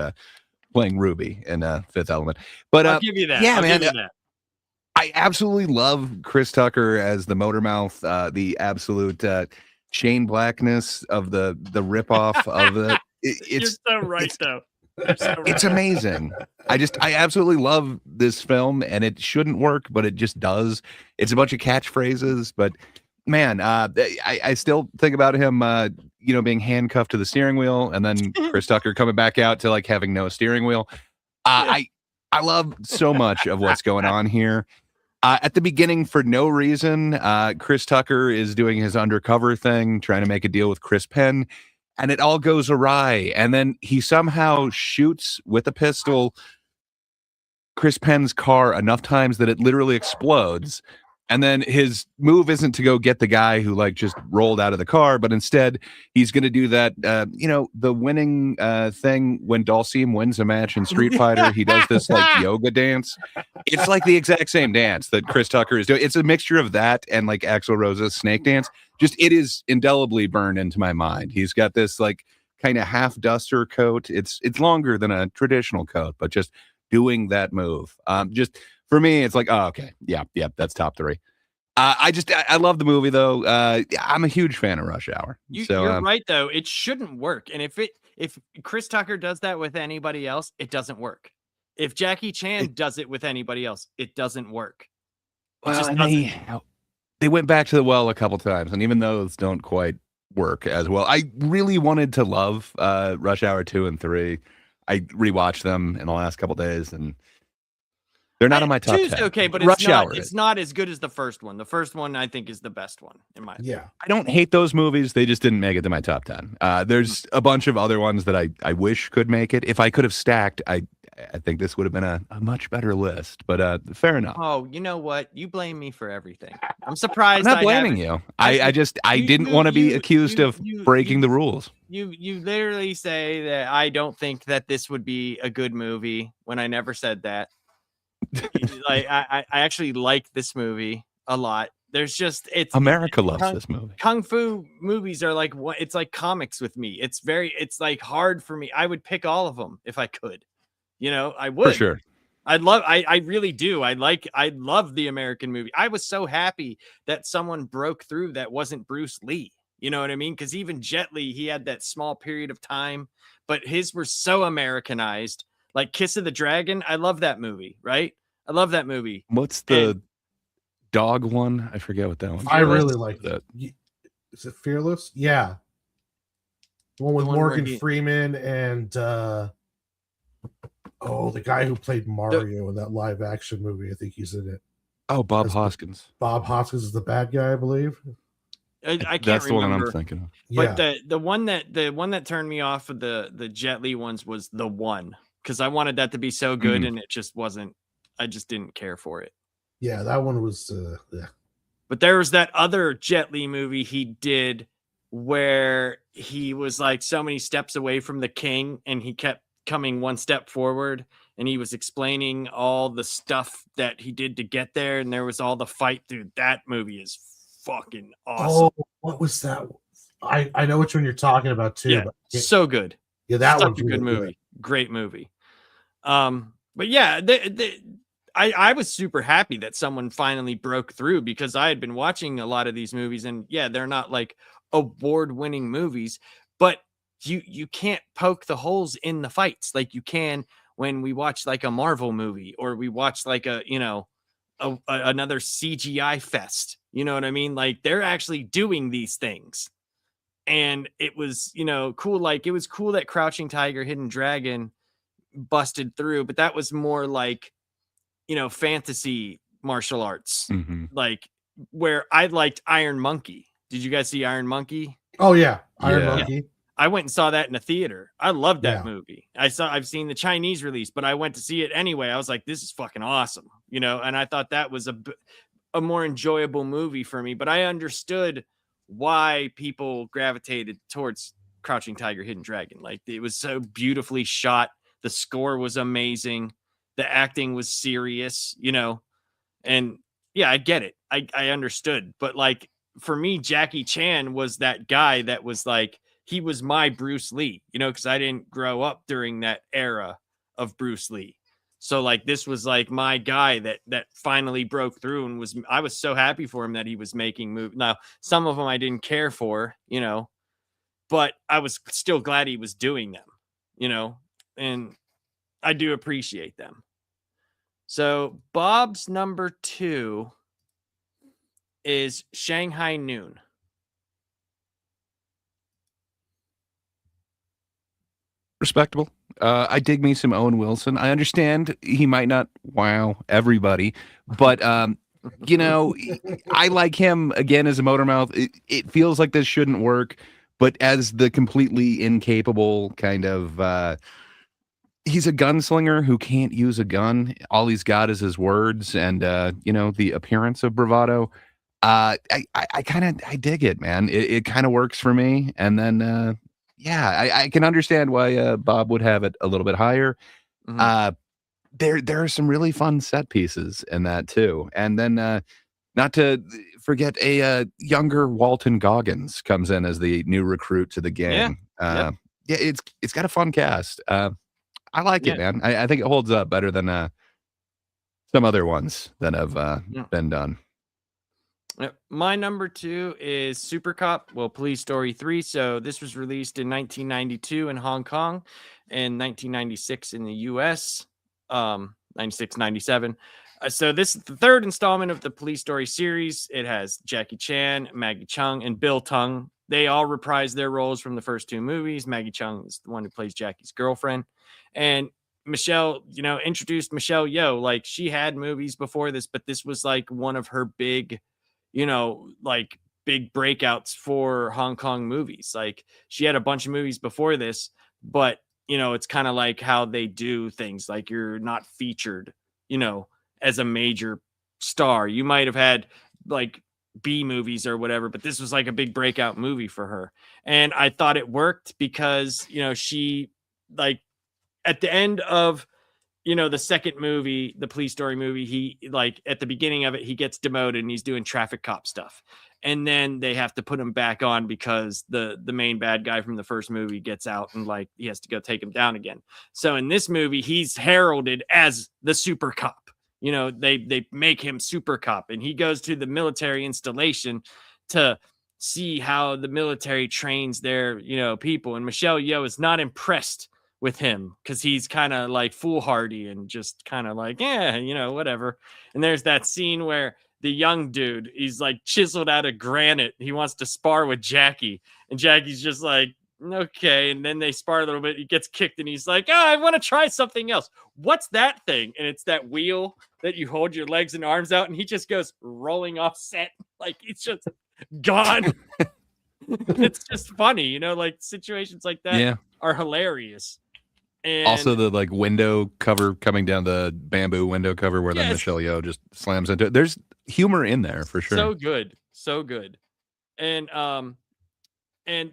playing Ruby in Fifth Element. But I'll give you that. Yeah, man. Give you that. I absolutely love Chris Tucker as the Motormouth, the absolute Shane Blackness of the ripoff of the. You're so right, though. It's amazing. I absolutely love this film, and it shouldn't work, but it just does. It's a bunch of catchphrases, but man, I still think about him, being handcuffed to the steering wheel, and then Chris Tucker coming back out to like having no steering wheel. I love so much of what's going on here. At the beginning, for no reason, Chris Tucker is doing his undercover thing, trying to make a deal with Chris Penn, and it all goes awry. And then he somehow shoots with a pistol Chris Penn's car enough times that it literally explodes. And then his move isn't to go get the guy who like just rolled out of the car, but instead he's going to do that, the winning thing when Dhalsim wins a match in Street Fighter. He does this like yoga dance. It's like the exact same dance that Chris Tucker is doing. It's a mixture of that and like Axl Rose's snake dance. Just it is indelibly burned into my mind. He's got this like kind of half duster coat. It's longer than a traditional coat, but just doing that move. Just for me, it's like, oh, okay. Yeah, that's top 3. I love the movie though. I'm a huge fan of Rush Hour. You're right though. It shouldn't work. And if Chris Tucker does that with anybody else, it doesn't work. If Jackie Chan does it with anybody else, it doesn't work. They went back to the well a couple times, and even those don't quite work as well. I really wanted to love Rush Hour 2 and 3. I rewatched them in the last couple days, and they're not on my top 10. Okay, but it's not as good as the first one. The first one, I think, is the best one in my opinion. Yeah. I don't hate those movies. They just didn't make it to my top 10. There's a bunch of other ones that I wish could make it. If I could have stacked, I think this would have been a much better list, but fair enough. Oh, you know what? You blame me for everything. I'm surprised. I'm not blaming you. I didn't want to be accused of breaking the rules. You literally say that I don't think that this would be a good movie when I never said that. Like I actually like this movie a lot. There's just America loves this movie. Kung Fu movies are like what it's like comics with me. It's like hard for me. I would pick all of them if I could. I would. For sure. I really do. I love the American movie. I was so happy that someone broke through that wasn't Bruce Lee. You know what I mean? Because even Jet Li, he had that small period of time, but his were so Americanized. Like Kiss of the Dragon. I love that movie, right? I love that movie. What's the dog one? I forget what that one is. I really like that. Is it Fearless? Yeah. The one with Morgan Freeman and the guy who played Mario in that live action movie. I think he's in it. Oh, Bob Hoskins. Bob Hoskins is the bad guy, I believe. I can't That's the remember. one I'm thinking of. But yeah. the one that turned me off of the Jet Li ones was The One, because I wanted that to be so good and it just wasn't. I just didn't care for it. Yeah, that one was yeah. But there was that other Jet Li movie he did where he was like so many steps away from the king and he kept coming one step forward, and he was explaining all the stuff that he did to get there, and there was all the fight. Dude, that movie is fucking awesome. Oh, what was that? I know which one you're talking about too. Yeah, but so good. Yeah, that Such one's a good really movie. Great movie. But yeah, I was super happy that someone finally broke through, because I had been watching a lot of these movies, and yeah, they're not like award-winning movies, but you can't poke the holes in the fights like you can when we watch like a Marvel movie, or we watch like a, you know, another CGI fest. You know what I mean? Like they're actually doing these things. And it was, you know, cool. Like it was cool that Crouching Tiger, Hidden Dragon busted through, but that was more like, you know, fantasy martial arts. Like where I liked Iron Monkey. Did you guys see Iron Monkey? Oh yeah, Iron Monkey. I went and saw that in a theater. I loved that movie. I've seen the Chinese release, but I went to see it anyway. I was like, this is fucking awesome, you know. And I thought that was a more enjoyable movie for me. But I understood why people gravitated towards Crouching Tiger, Hidden Dragon. Like it was so beautifully shot. The score was amazing. The acting was serious, you know. And yeah, I get it. I understood. But like for me, Jackie Chan was that guy that was like, he was my Bruce Lee, you know, because I didn't grow up during that era of Bruce Lee. So like this was like my guy that finally broke through, and I was so happy for him that he was making movies. Now, some of them I didn't care for, you know, but I was still glad he was doing them, you know, and I do appreciate them. So Bob's number 2 is Shanghai Noon. Respectable. I dig me some Owen Wilson. I understand he might not wow everybody, but you know, I like him again as a motor mouth. It feels like this shouldn't work, but as the completely incapable kind of he's a gunslinger who can't use a gun. All he's got is his words and you know, the appearance of bravado. I dig it, man. It kind of works for me. And then yeah, I can understand why Bob would have it a little bit higher. There are some really fun set pieces in that too. And then not to forget a younger Walton Goggins comes in as the new recruit to the gang. Yeah, it's got a fun cast. I like it, man. I think it holds up better than some other ones that have been done. My number 2 is Super Cop, Police Story 3. So this was released in 1992 in Hong Kong and 1996 in the US, 96, 97. So this is the third installment of the Police Story series. It has Jackie Chan, Maggie Cheung, and Bill Tung. They all reprise their roles from the first 2 movies. Maggie Cheung is the one who plays Jackie's girlfriend. And Michelle, you know, introduced Michelle Yeoh. Like she had movies before this, but this was like one of her big, you know, like big breakouts for Hong Kong movies. Like she had a bunch of movies before this, but you know, it's kind of like how they do things. Like you're not featured, you know, as a major star. You might have had like B movies or whatever, but this was like a big breakout movie for her. And I thought it worked because, you know, she like at the end of, you know, the second movie, the Police Story movie, he like at the beginning of it, he gets demoted and he's doing traffic cop stuff. And then they have to put him back on because the main bad guy from the first movie gets out and like he has to go take him down again. So in this movie, he's heralded as the super cop. You know, they make him super cop, and he goes to the military installation to see how the military trains their, you know, people. And Michelle Yeoh is not impressed with him because he's kind of like foolhardy and just kind of like, yeah, you know, whatever. And there's that scene where the young dude, he's like chiseled out of granite. He wants to spar with Jackie, and Jackie's just like, okay. And then they spar a little bit. He gets kicked and he's like, oh, I want to try something else. What's that thing? And it's that wheel that you hold your legs and arms out, and he just goes rolling off set. Like it's just gone. It's just funny, you know, like situations like that are hilarious. And also the like window cover coming down, the bamboo window cover where then Michelle Yeoh just slams into it. There's humor in there for sure. So good. So good. And and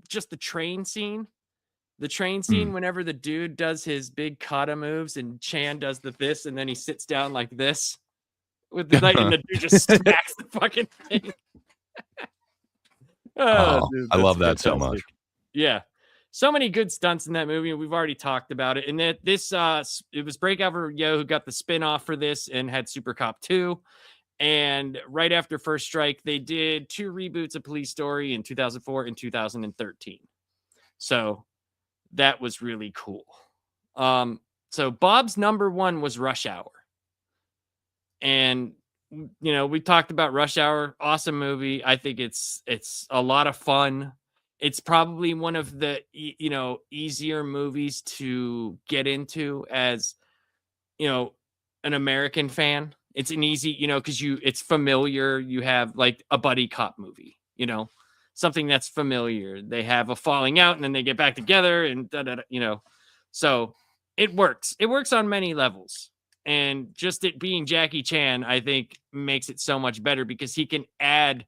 just the train scene. The train Hmm. scene, whenever the dude does his big kata moves and Chan does this, and then he sits down like this with the light, and the dude just smacks the fucking thing. Oh, dude, I that's love that so much. fantastic. Yeah. So many good stunts in that movie. We've already talked about it. And that it was Breakout for Yo who got the spin-off for this and had Super Cop 2. And right after First Strike, they did 2 reboots of Police Story in 2004 and 2013. So that was really cool. So Bob's number 1 was Rush Hour. And we talked about Rush Hour, awesome movie. I think it's a lot of fun. It's probably one of the easier movies to get into as an American fan. It's an easy, because it's familiar. You have like a buddy cop movie, something that's familiar. They have a falling out and then they get back together and so it works. It works on many levels. And just it being Jackie Chan, I think, makes it so much better because he can add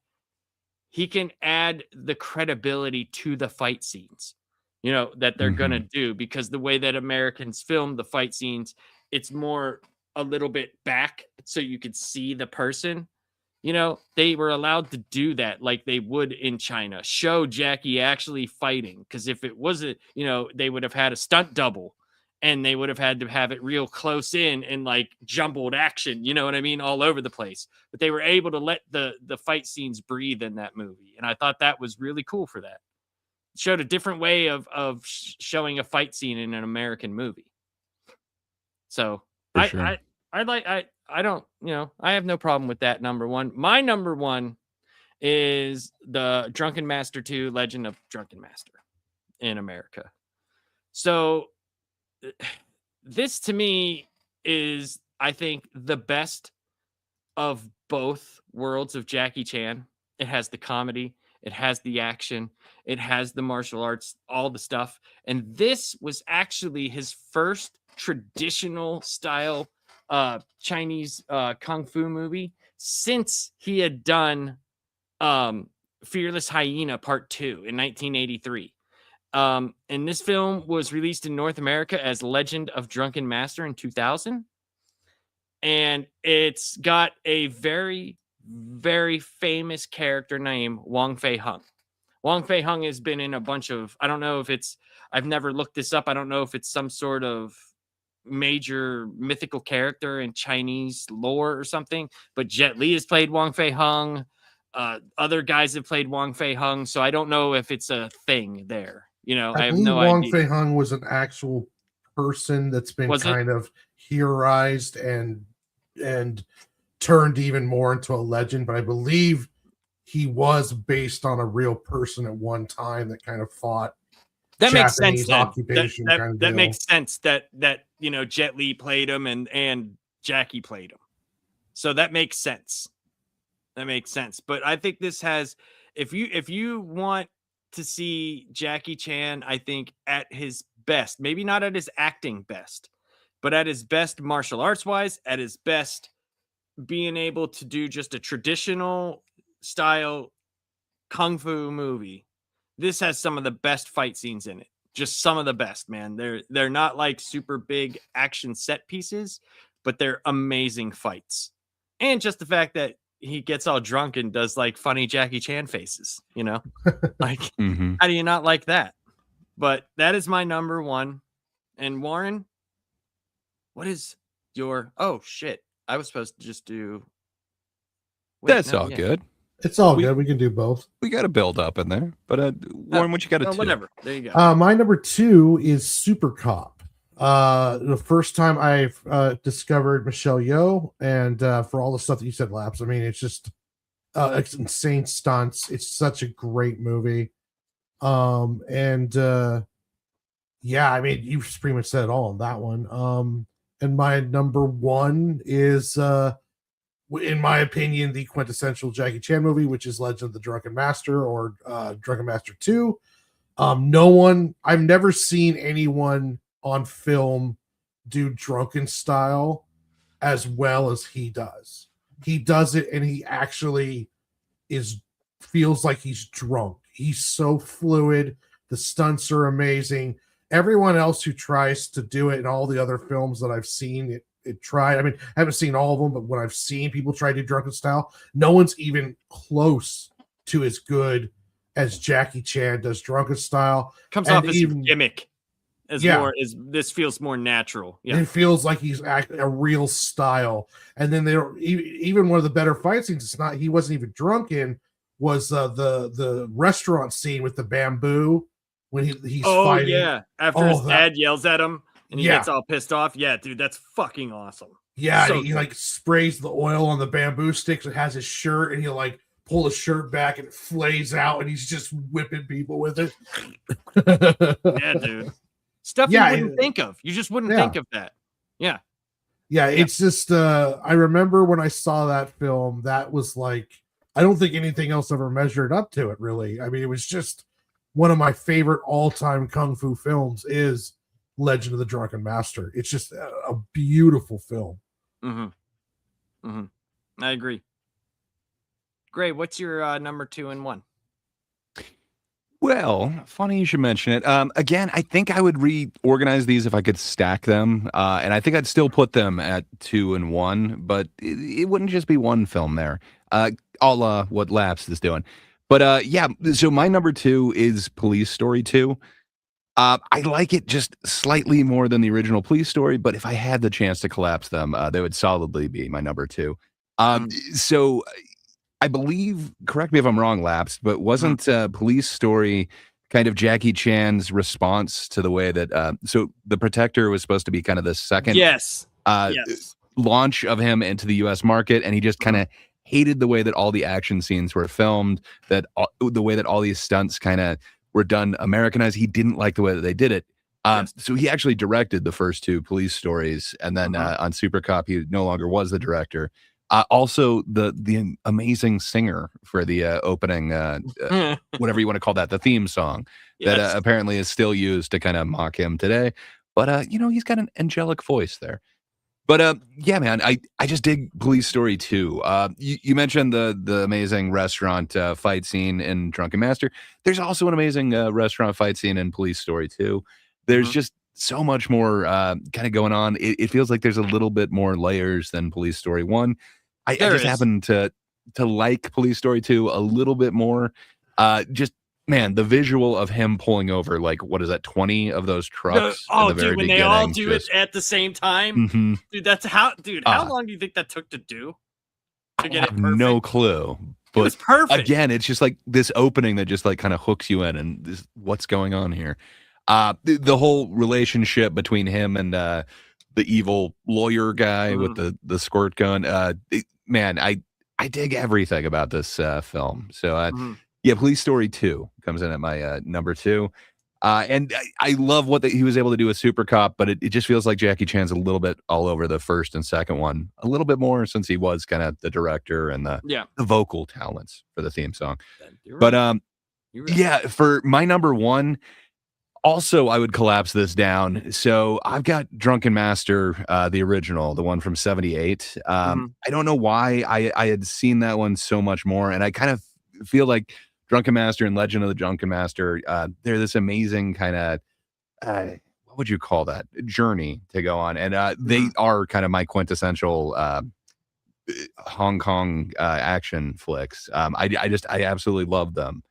the credibility to the fight scenes, that they're going to do, because the way that Americans film the fight scenes, it's more a little bit back so you could see the person. They were allowed to do that like they would in China, show Jackie actually fighting. Because if it wasn't, they would have had a stunt double and they would have had to have it real close in and like jumbled action, you know what I mean, all over the place. But they were able to let the fight scenes breathe in that movie. And I thought that was really cool for that. It showed a different way of showing a fight scene in an American movie. So I don't, I have no problem with that number 1. My number 1 is the Drunken Master 2, Legend of Drunken Master in America. So this to me is, I think, the best of both worlds of Jackie Chan. It has the comedy, it has the action, it has the martial arts, all the stuff. And this was actually his first traditional style Chinese kung fu movie since he had done Fearless Hyena Part 2 in 1983. And this film was released in North America as Legend of Drunken Master in 2000. And it's got a very, very famous character named Wong Fei Hung. Wong Fei Hung has been in a bunch of, I don't know if it's, I've never looked this up. I don't know if it's some sort of major mythical character in Chinese lore or something, but Jet Li has played Wong Fei Hung. Other guys have played Wong Fei Hung. So I don't know if it's a thing there. I have no Wong idea. Fei Hung was an actual person that's been of heroized and turned even more into a legend, but I believe he was based on a real person at one time that kind of fought that Japanese makes sense occupation. That makes sense that Jet Li played him and Jackie played him. So that makes sense. But I think this has, if you want to see Jackie Chan, I think at his best, maybe not at his acting best, but at his best martial arts wise, at his best being able to do just a traditional style kung fu movie, this has some of the best fight scenes in it. Just some of the best, man. They're not like super big action set pieces, but they're amazing fights. And just the fact that he gets all drunk and does like funny Jackie Chan faces, like how do you not like that? But that is my number 1. And Warren, what is your, oh shit, I was supposed to just do. That's all good. It's all good. We can do both. We got a build up in there, but Warren, what you got to do? Whatever. There you go. My number 2 is Super Cop. The first time I've discovered Michelle Yeoh, and for all the stuff that you said, Laps, I mean, it's just it's insane stunts. It's such a great movie. Yeah, I mean, you've pretty much said it all on that one. And my number 1 is in my opinion, the quintessential Jackie Chan movie, which is Legend of the Drunken Master, or Drunken Master 2. I've never seen anyone on film do drunken style as well as he does. He does it, and he actually feels like he's drunk. he's so fluid. The stunts are amazing. Everyone else who tries to do it in all the other films that I've seen, it tried. I mean, I haven't seen all of them, but when I've seen people try to do drunken style, no one's even close to as good as Jackie Chan does drunken style. Comes And off as even a gimmick. This feels more natural. Yeah. It feels like he's acting a real style. And then there, even one of the better fight scenes, he wasn't even drunken, was the restaurant scene with the bamboo when he's fighting. Yeah, after his dad yells at him and he gets all pissed off. Yeah, dude, that's fucking awesome. Yeah, so he like sprays the oil on the bamboo sticks and has his shirt, and he'll like pull his shirt back and it flays out, and he's just whipping people with it. Yeah, dude. Stuff you wouldn't think of. You just wouldn't think of that. Yeah. Yeah, it's just I remember when I saw that film, that was like, I don't think anything else ever measured up to it, really. I mean, it was just one of my favorite all-time kung fu films is Legend of the Drunken Master. It's just a beautiful film. I agree. Great. What's your number 2 and 1? Well, funny you should mention it. Again, I think I would reorganize these if I could stack them. And I think I'd still put them at 2 and 1, but it wouldn't just be one film there. A la what Laps is doing. But yeah, so my number 2 is Police Story 2. I like it just slightly more than the original Police Story, but if I had the chance to collapse them, they would solidly be my number 2. So I believe, correct me if I'm wrong, Laps, but wasn't Police Story kind of Jackie Chan's response to the way that so The Protector was supposed to be kind of the second launch of him into the US market, and he just kind of hated the way that all the action scenes were filmed, that the way that all these stunts kind of were done Americanized. He didn't like the way that they did it. So he actually directed the first 2 Police Stories, and then on Super Cop, he no longer was the director. Also, the amazing singer for the opening, whatever you want to call that, the theme song that apparently is still used to kind of mock him today. But he's got an angelic voice there. But yeah, man, I just dig Police Story 2. You mentioned the amazing restaurant fight scene in Drunken Master. There's also an amazing restaurant fight scene in Police Story 2. There's just so much more kind of going on. It feels like there's a little bit more layers than Police Story 1. I just happen to like Police Story 2 a little bit more. Just, man, the visual of him pulling over, like, what is that, 20 of those trucks? When they all do it at the same time? Dude, how long do you think that took to do? To get it perfect? No clue. But it was perfect. Again, it's just like this opening that just like kind of hooks you in, and what's going on here? The whole relationship between him and the evil lawyer guy with the squirt gun. Man, I dig everything about this film. So yeah, Police Story 2 comes in at my number 2. And I love what he was able to do with Super Cop, but it just feels like Jackie Chan's a little bit all over the first and second one, a little bit more, since he was kind of the director and the vocal talents for the theme song. But yeah, for my number 1, also, I would collapse this down. So I've got Drunken Master, the original, the one from 78. I don't know why I had seen that one so much more. And I kind of feel like Drunken Master and Legend of the Drunken Master, they're this amazing kind of, what would you call that, journey to go on. And they are kind of my quintessential Hong Kong action flicks. I absolutely love them.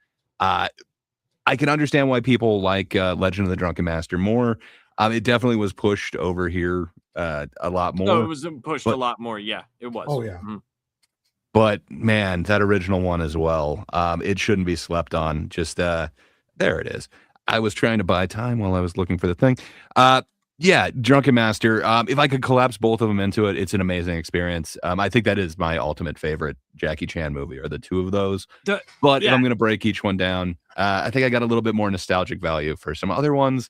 I can understand why people like Legend of the Drunken Master more. It definitely was pushed over here a lot more. No, it was pushed a lot more. Yeah, it was. Oh, yeah. But, man, that original one as well, it shouldn't be slept on. Just, there it is. I was trying to buy time while I was looking for the thing. Yeah, Drunken Master. If I could collapse both of them into it, it's an amazing experience. I think that is my ultimate favorite Jackie Chan movie, or the 2 of those. If I'm going to break each one down, I think I got a little bit more nostalgic value for some other ones.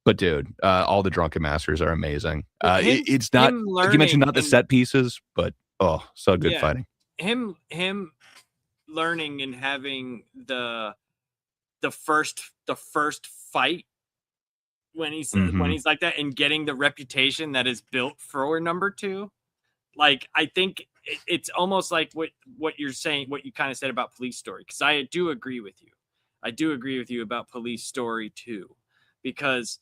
But, dude, all the Drunken Masters are amazing. It's not, like you mentioned, not the set pieces, but, so good fighting. Him learning and having the first fight when he's like that, and getting the reputation that is built for number 2, like, I think it's almost like what you're saying, what you kind of said about Police Story, because I do agree with you. I do agree with you about Police Story 2, because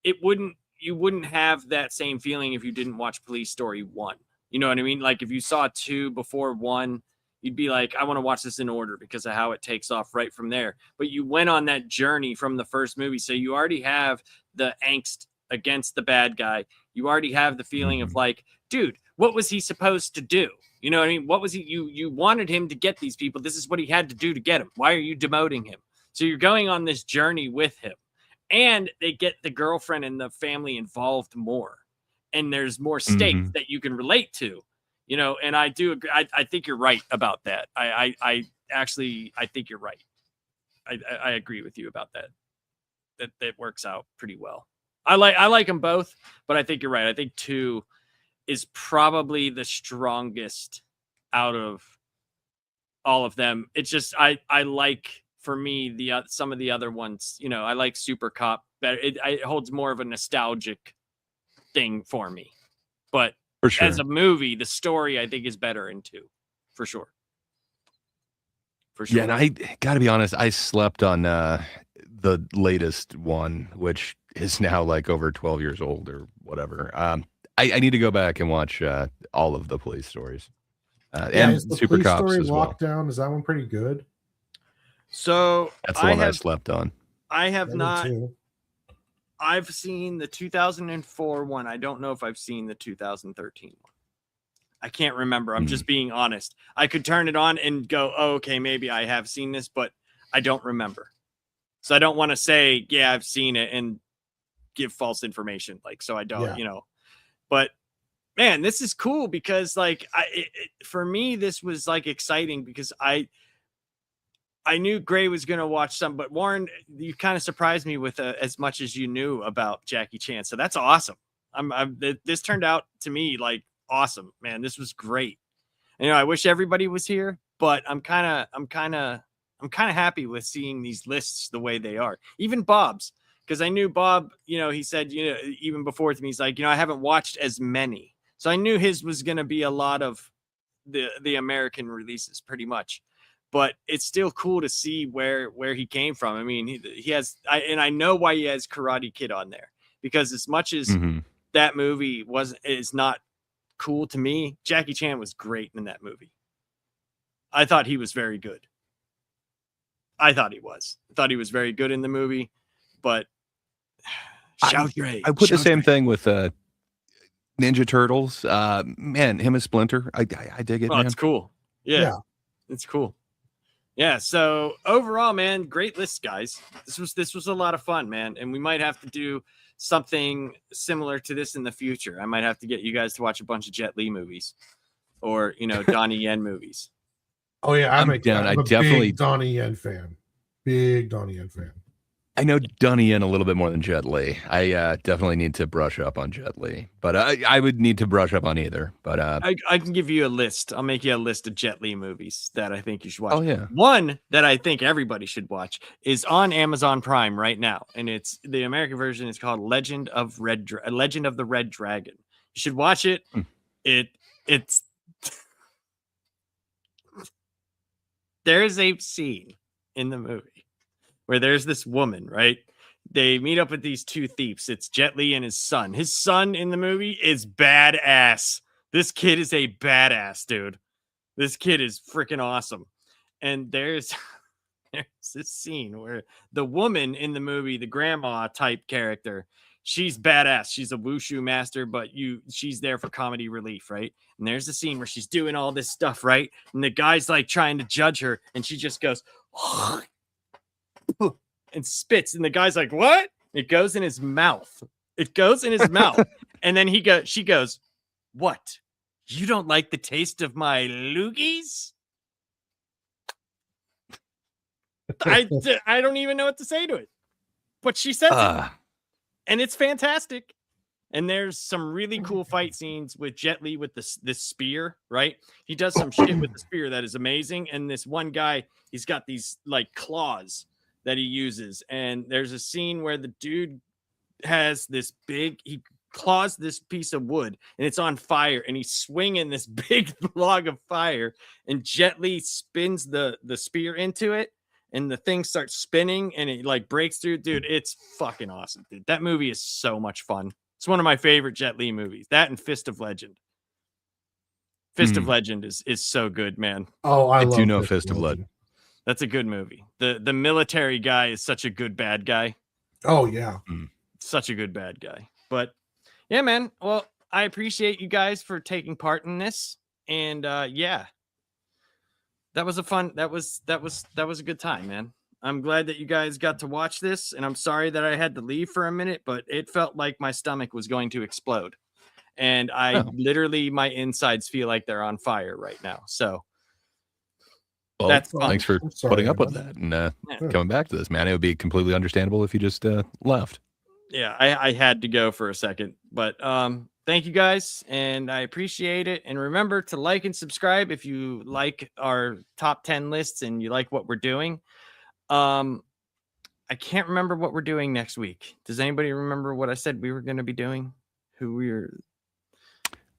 you wouldn't have that same feeling if you didn't watch Police Story 1. You know what I mean? Like if you saw 2 before 1, you'd be like, I want to watch this in order because of how it takes off right from there. But you went on that journey from the first movie, so you already have the angst against the bad guy. You already have the feeling of like, dude, what was he supposed to do? You know what I mean? What was he? You wanted him to get these people. This is what he had to do to get him. Why are you demoting him? So you're going on this journey with him. And they get the girlfriend and the family involved more. And there's more stakes that you can relate to, you know, and I do agree. I think you're right about that. I think you're right. I agree with you about that. That works out pretty well. I like them both, but I think you're right. I think 2 is probably the strongest out of all of them. It's just, I like, for me, some of the other ones, you know, I like Super Cop better. It holds more of a nostalgic thing for me, but for sure, as a movie, the story I think is better in 2, for sure. Yeah, and I gotta be honest, I slept on the latest one, which is now like over 12 years old or whatever. I need to go back and watch all of the Police Stories, and is the Super Police Cops Story as well. Lockdown, is that one pretty good? So that's the one I slept on. I have not. I've seen the 2004 one. I don't know if I've seen the 2013 one. I can't remember. I'm just being honest. I could turn it on and go, oh, okay, maybe I have seen this, but I don't remember. So I don't want to say, yeah, I've seen it and give false information. Like, so I don't, you know, but man, this is cool because like, for me, this was like exciting because I knew Gray was going to watch some, but Warren, you kind of surprised me with as much as you knew about Jackie Chan. So that's awesome. This turned out to me like awesome, man. This was great. You know, I wish everybody was here, but I'm kind of happy with seeing these lists the way they are. Even Bob's, because I knew Bob, you know, he said, you know, even before to me, he's like, you know, I haven't watched as many. So I knew his was going to be a lot of the American releases pretty much. But it's still cool to see where he came from. I mean, he has, and I know why he has Karate Kid on there, because as much as that movie is not cool to me, Jackie Chan was great in that movie. I thought he was very good. I thought he was very good in the movie, but I put the same thing with Ninja Turtles. Man, him as Splinter, I dig it. Oh, man. It's cool. Yeah, it's cool. Yeah, so overall, man, great list, guys. This was a lot of fun, man, and we might have to do something similar to this in the future. I might have to get you guys to watch a bunch of Jet Li movies, or you know, Donnie Yen movies. Oh yeah, I'm down. I'm I definitely big Donnie Yen fan. Big Donnie Yen fan. I know Donnie Yen a little bit more than Jet Li. I definitely need to brush up on Jet Li, but I would need to brush up on either. But I can give you a list. I'll make you a list of Jet Li movies that I think you should watch. Oh yeah, one that I think everybody should watch is on Amazon Prime right now, and it's the American version. It's called Legend of the Red Dragon. You should watch it. It's there's a scene in the movie where there's this woman, right? They meet up with these 2 thieves. It's Jet Li and his son. His son in the movie is badass. This kid is a badass, dude. This kid is freaking awesome. And there's this scene where the woman in the movie, the grandma type character, she's badass. She's a wushu master, but she's there for comedy relief, right? And there's a scene where she's doing all this stuff, right? And the guy's like trying to judge her, and she just goes and spits, and the guy's like, what? It goes in his mouth. And then she goes, what? You don't like the taste of my loogies? I don't even know what to say to it, but she says it, and it's fantastic. And there's some really cool fight scenes with Jet Li with this spear, right? He does some shit with the spear that is amazing. And this one guy, he's got these like claws that he uses. And there's a scene where the dude has he claws this piece of wood and it's on fire, and he's swinging this big log of fire, and Jet Li spins the spear into it, and the thing starts spinning and it like breaks through. Dude, it's fucking awesome, dude. That movie is so much fun. It's one of my favorite Jet Li movies. That and Fist of Legend. Fist of Legend is so good, man. Oh, I do know Fist of Legend. That's a good movie. The military guy is such a good bad guy. Oh yeah. Such a good bad guy. But yeah, man. Well, I appreciate you guys for taking part in this. And yeah. That was a good time, man. I'm glad that you guys got to watch this, and I'm sorry that I had to leave for a minute, but it felt like my stomach was going to explode. And I literally, my insides feel like they're on fire right now. So well, that's fun. Thanks for putting up with that and coming back to this, man. It would be completely understandable if you just left. Yeah, I had to go for a second, but thank you guys, and I appreciate it. And remember to like and subscribe if you like our top 10 lists and you like what we're doing. I can't remember what we're doing next week. Does anybody remember what I said we were going to be doing? Who we were?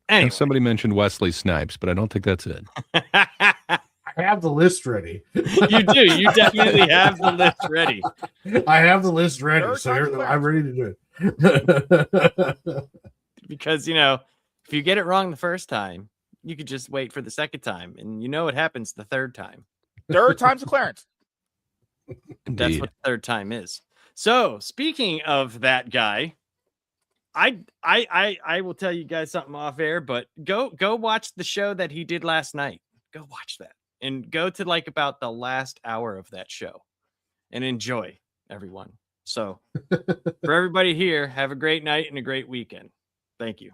Anyway. Somebody mentioned Wesley Snipes, but I don't think that's it. I have the list ready. You do. You definitely have the list ready. I have the list ready, so I'm ready to do it. Because, you know, if you get it wrong the first time, you could just wait for the second time. And you know what happens the third time. Third time's a clearance. That's what the third time is. So, speaking of that guy, I will tell you guys something off air, but go watch the show that he did last night. Go watch that. And go to like about the last hour of that show and enjoy, everyone. So for everybody here, have a great night and a great weekend. Thank you.